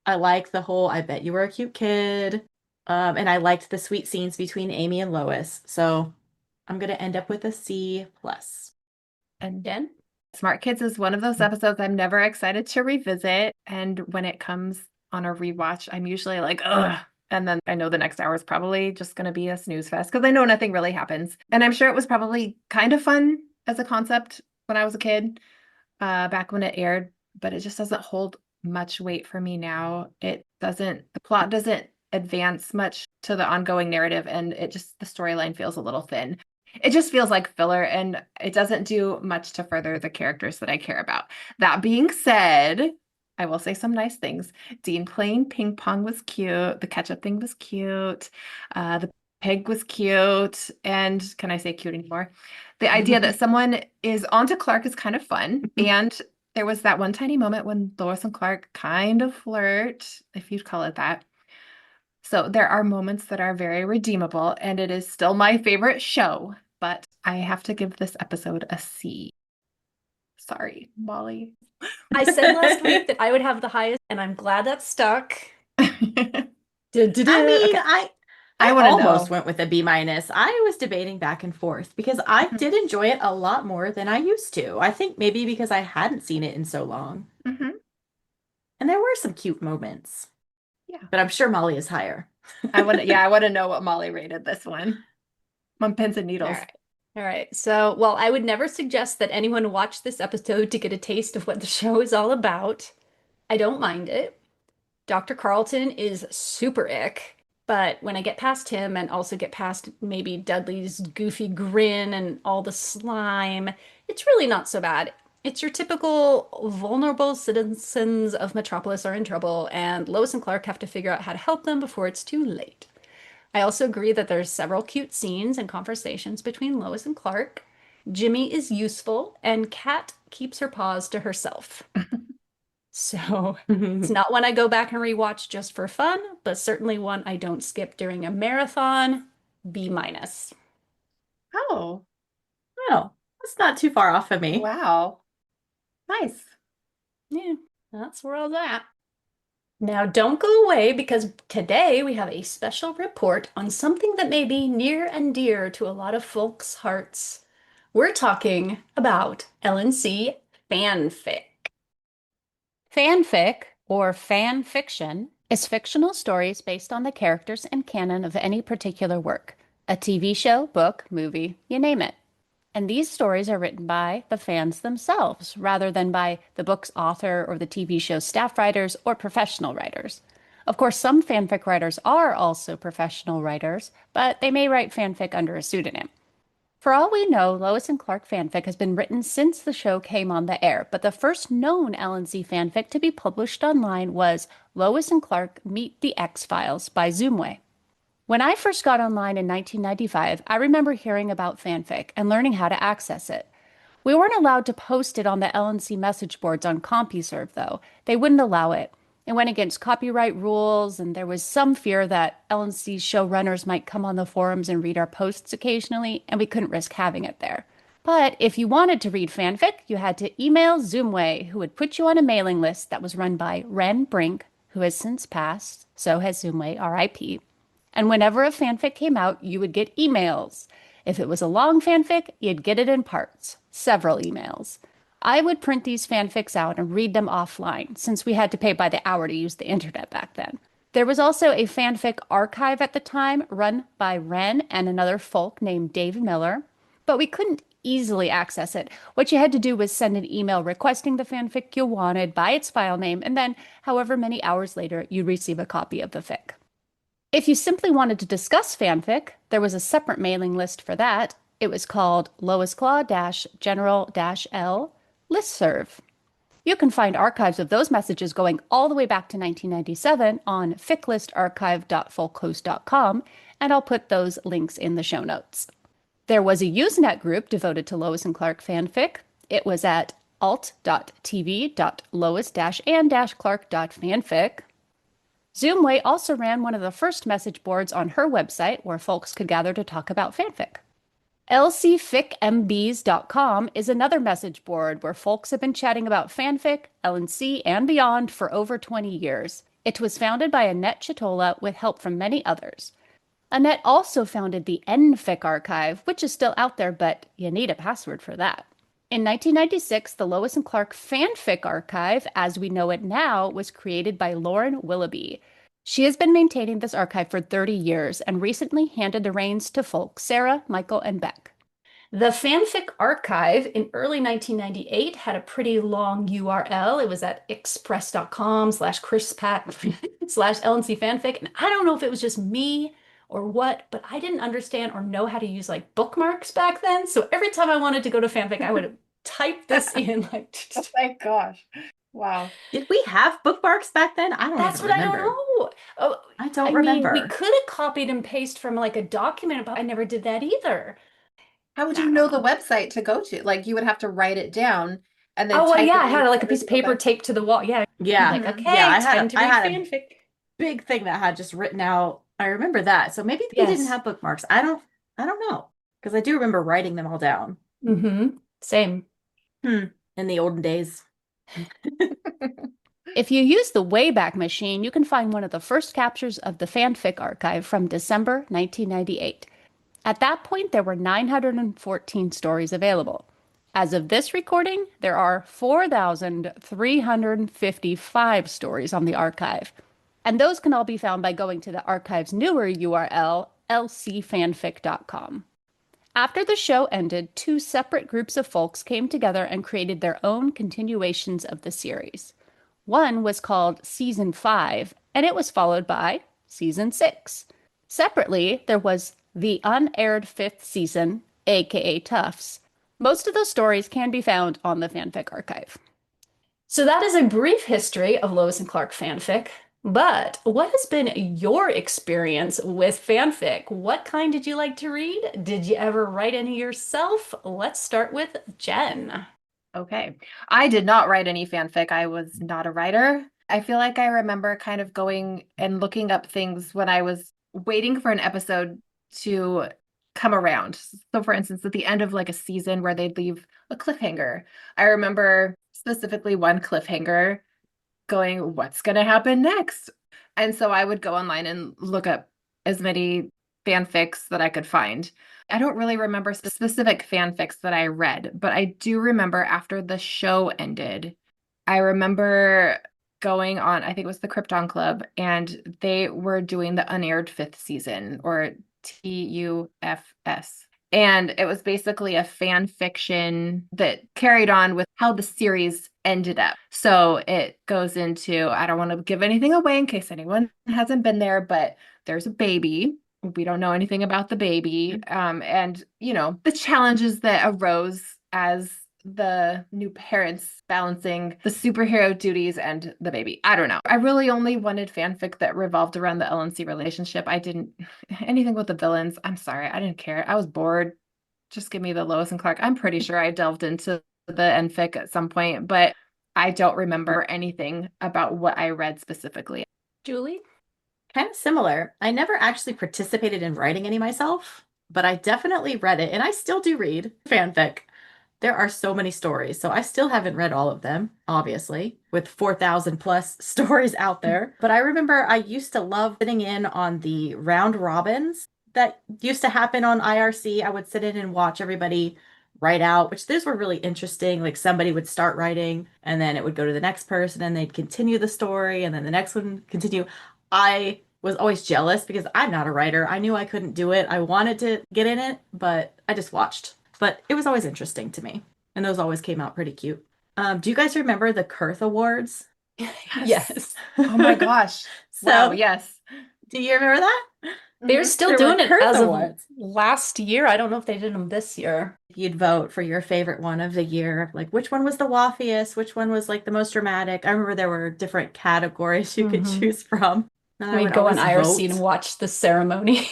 I like the whole I bet you were a cute kid. And I liked the sweet scenes between Amy and Lois. So I'm going to end up with a C+. And Jen? Smart Kids is one of those episodes I'm never excited to revisit. And when it comes on a rewatch, I'm usually like, ugh. And then I know the next hour is probably just going to be a snooze fest because I know nothing really happens. And I'm sure it was probably kind of fun as a concept when I was a kid, back when it aired, but it just doesn't hold much weight for me now. The plot doesn't advance much to the ongoing narrative, and the storyline feels a little thin. It just feels like filler, and it doesn't do much to further the characters that I care about. That being said, I will say some nice things. Dean playing ping pong was cute. The ketchup thing was cute. The pig was cute. And can I say cute anymore? The idea that someone is onto Clark is kind of fun. And there was that one tiny moment when Lois and Clark kind of flirt, if you'd call it that. So there are moments that are very redeemable, and it is still my favorite show, but I have to give this episode a C. Sorry, Molly. I said last week that I would have the highest, and I'm glad that stuck. I wanna almost know. went with a B-. I was debating back and forth because I did enjoy it a lot more than I used to. I think maybe because I hadn't seen it in so long. Mm-hmm. And there were some cute moments. Yeah. But I'm sure Molly is higher. I want to know what Molly rated this one. On pins and needles. All right. So, well, I would never suggest that anyone watch this episode to get a taste of what the show is all about. I don't mind it. Dr. Carlton is super ick, but when I get past him and also get past maybe Dudley's goofy grin and all the slime, it's really not so bad. It's your typical vulnerable citizens of Metropolis are in trouble, and Lois and Clark have to figure out how to help them before it's too late. I also agree that there's several cute scenes and conversations between Lois and Clark. Jimmy is useful, and Kat keeps her paws to herself. So it's not one I go back and rewatch just for fun, but certainly one I don't skip during a marathon. B-. Oh, That's not too far off of me. wow. Nice. Yeah, that's where I was at. Now, don't go away because today we have a special report on something that may be near and dear to a lot of folks' hearts. We're talking about LNC fanfic. Fanfic, or fan fiction, is fictional stories based on the characters and canon of any particular work. A TV show, book, movie, you name it. And these stories are written by the fans themselves, rather than by the book's author or the TV show's staff writers or professional writers. Of course, some fanfic writers are also professional writers, but they may write fanfic under a pseudonym. For all we know, Lois and Clark fanfic has been written since the show came on the air, but the first known LNC fanfic to be published online was Lois and Clark Meet the X-Files by Zoomway. When I first got online in 1995, I remember hearing about fanfic and learning how to access it. We weren't allowed to post it on the LNC message boards on CompuServe, though. They wouldn't allow it. It went against copyright rules, and there was some fear that LNC's showrunners might come on the forums and read our posts occasionally, and we couldn't risk having it there. But if you wanted to read fanfic, you had to email Zoomway, who would put you on a mailing list that was run by Ren Brink, who has since passed, so has Zoomway, RIP. And whenever a fanfic came out, you would get emails. If it was a long fanfic, you'd get it in parts, several emails. I would print these fanfics out and read them offline, since we had to pay by the hour to use the internet back then. There was also a fanfic archive at the time, run by Ren and another folk named Dave Miller, but we couldn't easily access it. What you had to do was send an email requesting the fanfic you wanted by its file name, and then, however many hours later, you'd receive a copy of the fic. If you simply wanted to discuss fanfic, there was a separate mailing list for that. It was called Lois Claw-General-L Listserv. You can find archives of those messages going all the way back to 1997 on ficlistarchive.folkhost.com, and I'll put those links in the show notes. There was a Usenet group devoted to Lois and Clark fanfic. It was at alt.tv.lois-and-clark.fanfic. Zoomway also ran one of the first message boards on her website where folks could gather to talk about fanfic. lcficmbs.com is another message board where folks have been chatting about fanfic, LNC, and beyond for over 20 years. It was founded by Annette Chitola with help from many others. Annette also founded the NFIC archive, which is still out there, but you need a password for that. In 1996, the Lois and Clark FANFIC archive, as we know it now, was created by Lauren Willoughby. She has been maintaining this archive for 30 years and recently handed the reins to folks Sarah, Michael, and Beck. The fanfic archive in early 1998 had a pretty long URL. It was at express.com/chrispat/LNC fanfic. And I don't know if it was just me or what, but I didn't understand or know how to use like bookmarks back then. So every time I wanted to go to fanfic, I would type this in like. Oh my gosh. Wow. Did we have bookmarks back then? I don't That's even what remember. I don't know. Oh, I don't remember. We could have copied and pasted from like a document, but I never did that either. How would you know the website to go to? Like you would have to write it down and then Oh, well, type yeah, it I had in like a piece of paper taped to the wall. Yeah. Yeah. Like, okay, Yeah, I time had to I read had a fanfic. big thing that had just written out. I remember that. So maybe they didn't Yes. have bookmarks. I don't know. Because I do remember writing them all down. Mm-hmm. Same. In the olden days. If you use the Wayback Machine, you can find one of the first captures of the fanfic archive from December 1998. At that point, there were 914 stories available. As of this recording, there are 4,355 stories on the archive. And those can all be found by going to the archive's newer URL, lcfanfic.com. After the show ended, two separate groups of folks came together and created their own continuations of the series. One was called Season 5, and it was followed by Season 6. Separately, there was the unaired 5th season, aka Tufts. Most of those stories can be found on the fanfic archive. So that is a brief history of Lois and Clark fanfic. But what has been your experience with fanfic? What kind did you like to read? Did you ever write any yourself? Let's start with Jen. Okay. I did not write any fanfic. I was not a writer. I feel like I remember kind of going and looking up things when I was waiting for an episode to come around. So for instance, at the end of like a season where they'd leave a cliffhanger, I remember specifically one cliffhanger going, what's going to happen next? And so I would go online and look up as many fanfics that I could find. I don't really remember specific fanfics that I read, but I do remember after the show ended, I remember going on, I think it was the Krypton Club, and they were doing the unaired 5th season, or TUFS. And it was basically a fan fiction that carried on with how the series ended up. So it goes into, I don't want to give anything away in case anyone hasn't been there, but there's a baby. We don't know anything about the baby. And, you know, the challenges that arose as the new parents balancing the superhero duties and the baby. I don't know. I really only wanted fanfic that revolved around the LNC relationship. I didn't anything with the villains. I'm sorry. I didn't care. I was bored. Just give me the Lois and Clark. I'm pretty sure I delved into the NFIC at some point, but I don't remember anything about what I read specifically. Julie? Kind of similar. I never actually participated in writing any myself, but I definitely read it, and I still do read fanfic. There are so many stories, so I still haven't read all of them, obviously, with 4,000 plus stories out there. But I remember I used to love sitting in on the round robins that used to happen on IRC. I would sit in and watch everybody write out, which those were really interesting. Like somebody would start writing, and then it would go to the next person, and they'd continue the story, and then the next one continue. I was always jealous because I'm not a writer. I knew I couldn't do it. I wanted to get in it, but I just watched. But it was always interesting to me. And those always came out pretty cute. Do you guys remember the Kurth Awards? Yes. Oh my gosh. So wow, yes. Do you remember that? They're still There were doing it Curse as of Awards. last year. I don't know if they did them this year. You'd vote for your favorite one of the year. Like, which one was the waffiest? Which one was like the most dramatic? I remember there were different categories you could choose from. And I We'd would go on always IRC and vote. watch the ceremony.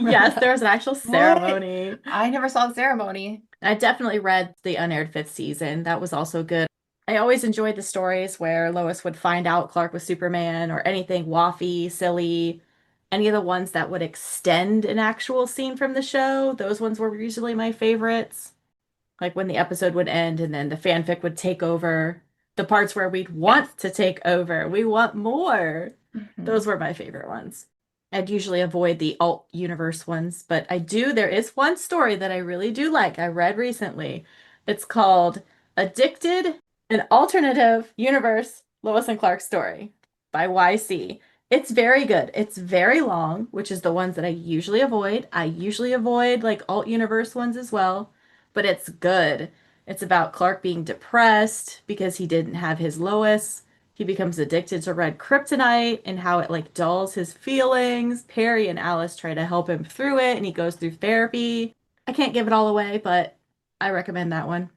Yes, there was an actual ceremony. I never saw the ceremony. I definitely read the unaired 5th season. That was also good. I always enjoyed the stories where Lois would find out Clark was Superman or anything waffy, silly, any of the ones that would extend an actual scene from the show. Those ones were usually my favorites. Like when the episode would end and then the fanfic would take over. The parts where we'd want to take over. We want more. Those were my favorite ones. I'd usually avoid the alt universe ones, but there is one story that I really do like. I read recently. It's called Addicted, an Alternative Universe Lois and Clark Story by YC. It's very good. It's very long, which is the ones that I usually avoid. I usually avoid like alt universe ones as well, but it's good. It's about Clark being depressed because he didn't have his Lois. He becomes addicted to red kryptonite and how it like dulls his feelings. Perry and Alice try to help him through it and he goes through therapy. I can't give it all away, but I recommend that one.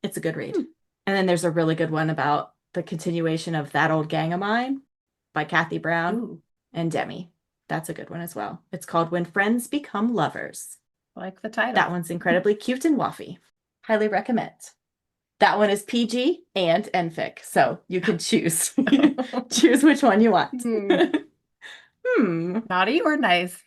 It's a good read. And then there's a really good one about the continuation of That Old Gang of Mine by Kathy Brown and Demi. That's a good one as well. It's called When Friends Become Lovers. I like the title. That one's incredibly cute and waffy. Highly recommend. That one is PG and NFIC, so you can choose. Choose which one you want. Naughty or nice?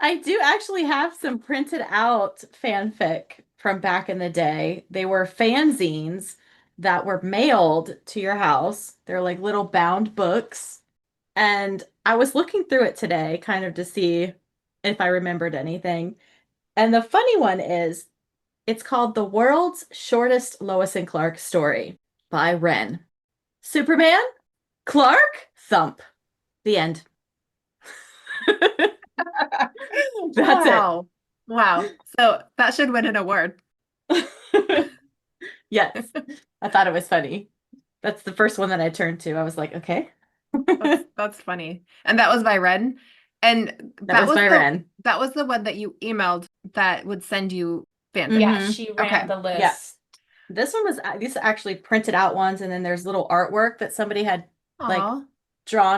I do actually have some printed out fanfic from back in the day. They were fanzines that were mailed to your house. They're like little bound books. And I was looking through it today kind of to see if I remembered anything. And the funny one is, it's called The World's Shortest Lois and Clark Story by Ren. Superman, Clark, thump. The end. That's it. Wow. So that should win an award. Yes. I thought it was funny. That's the first one that I turned to. I was like, okay. That's funny. And that was by Ren. And that was by Ren. That was the one that you emailed that would send you fanfic. Yeah, she ran the list. Yeah. This one was these actually printed out ones, and then there's little artwork that somebody had like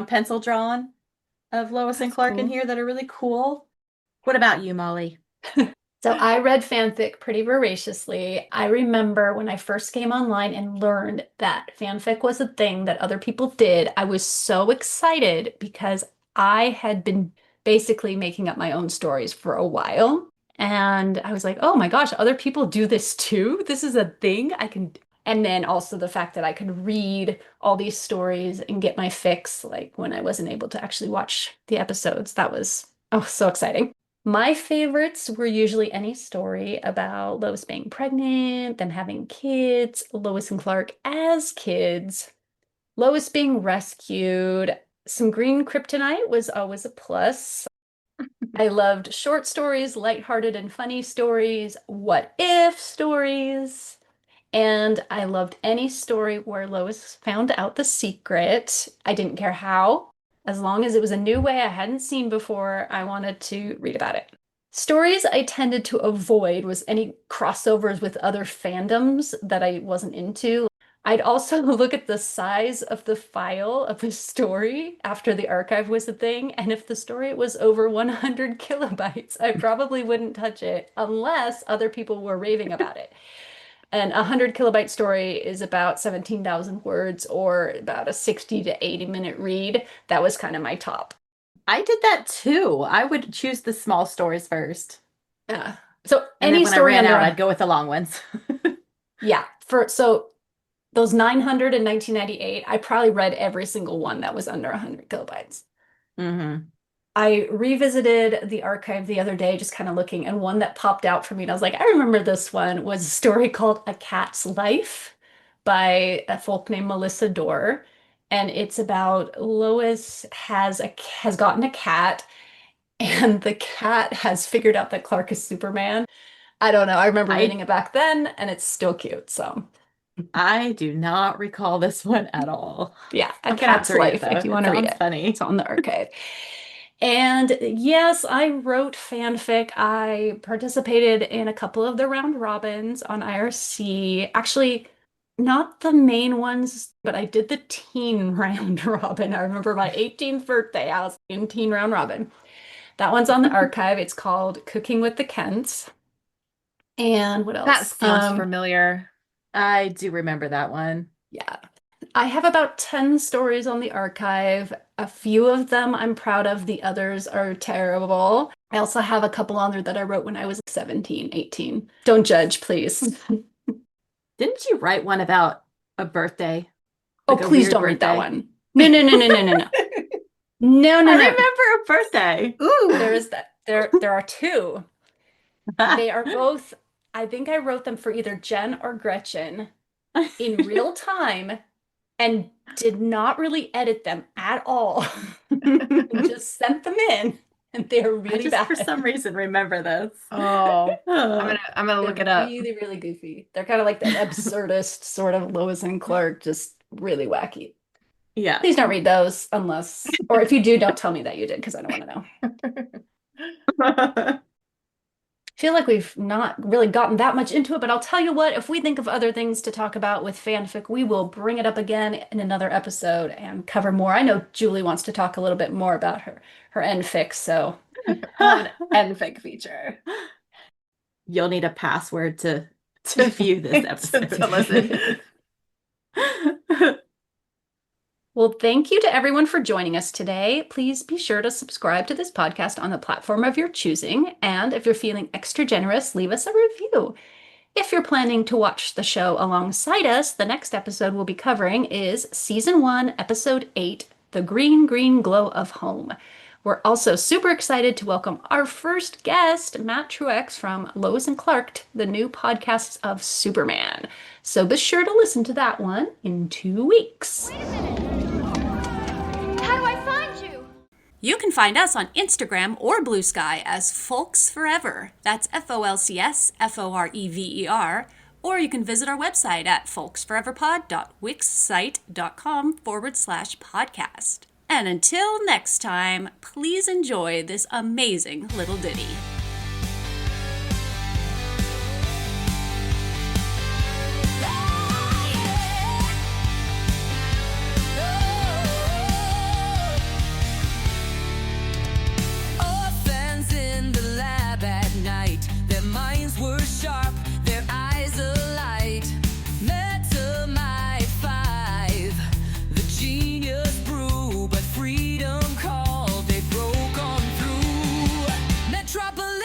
pencil drawn of Lois and Clark in here that are really cool. What about you, Molly? So I read fanfic pretty voraciously. I remember when I first came online and learned that fanfic was a thing that other people did, I was so excited because I had been basically making up my own stories for a while. And I was like, oh my gosh, other people do this too? This is a thing I can. And then also the fact that I could read all these stories and get my fix, like when I wasn't able to actually watch the episodes. That was, so exciting. My favorites were usually any story about Lois being pregnant, them having kids, Lois and Clark as kids, Lois being rescued. Some green kryptonite was always a plus. I loved short stories, lighthearted and funny stories, what if stories. And I loved any story where Lois found out the secret. I didn't care how. As long as it was a new way I hadn't seen before, I wanted to read about it. Stories I tended to avoid was any crossovers with other fandoms that I wasn't into. I'd also look at the size of the file of a story after the archive was a thing, and if the story was over 100 kilobytes, I probably wouldn't touch it unless other people were raving about it. And a 100 kilobyte story is about 17,000 words or about a 60 to 80 minute read. That was kind of my top. I did that too. I would choose the small stories first. Yeah. So and any then when story I ran under out, I'd go with the long ones. Yeah. So those 900 in 1998, I probably read every single one that was under 100 kilobytes. Mm-hmm. I revisited the archive the other day, just kind of looking, and one that popped out for me, and I was like, I remember this one, was a story called A Cat's Life by a folk named Melissa Dorr. And it's about Lois has gotten a cat, and the cat has figured out that Clark is Superman. I don't know. I remember reading it back then, and it's still cute. So I do not recall this one at all. Yeah, A I'm gonna have Cat's to read Life, it, if you though. want to It read sounds it. funny. It's on the archive. And yes, I wrote fanfic. I participated in a couple of the round robins on IRC. Actually, not the main ones, but I did the teen round robin. I remember my 18th birthday, I was in teen round robin. That one's on the archive. It's called Cooking with the Kents. And what That else? sounds familiar. I do remember that one. Yeah. I have about 10 stories on the archive. A few of them I'm proud of, the others are terrible. I also have a couple on there that I wrote when I was 17, 18. Don't judge, please. Didn't you write one about a birthday? Oh, Like a please weird don't read that birthday? one. No, no, no, no, no, no, no. No, no, I no. remember a birthday. Ooh. There is that. There are two. They are both, I think I wrote them for either Jen or Gretchen in real time and did not really edit them at all. Just sent them in, and they're I really just bad. for some reason remember this. Oh, Oh. I'm gonna look They're it up. really, really goofy. They're kind of like that absurdist sort of Lois and Clark, just really wacky. Yeah. Please don't read those unless, or if you do, don't tell me that you did because I don't want to know. Feel like we've not really gotten that much into it, but I'll tell you what, if we think of other things to talk about with fanfic, we will bring it up again in another episode and cover more. I know Julie wants to talk a little bit more about her NFic, so An NFic feature. You'll need a password to view this episode. to listen. well, thank you to everyone for joining us today. Please be sure to subscribe to this podcast on the platform of your choosing. And if you're feeling extra generous, leave us a review. If you're planning to watch the show alongside us, the next episode we'll be covering is Season 1, Episode 8, The Green, Green Glow of Home. We're also super excited to welcome our first guest, Matt Truex from Lois and Clark, the new podcasts of Superman. So be sure to listen to that one in 2 weeks. Wait a minute. How do I find you? You can find us on Instagram or Blue Sky as Folks Forever. That's FOLCS FOREVER. Or you can visit our website at folksforeverpod.wixsite.com/podcast. And until next time, please enjoy this amazing little ditty. Orphans in the lab at night, their minds were sharp, their eyes alight. Metamite 5, the genius brew, but freedom called, they broke on through. Metropolis.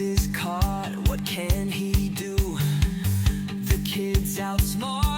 is caught, what can he do? The kid's outsmarted.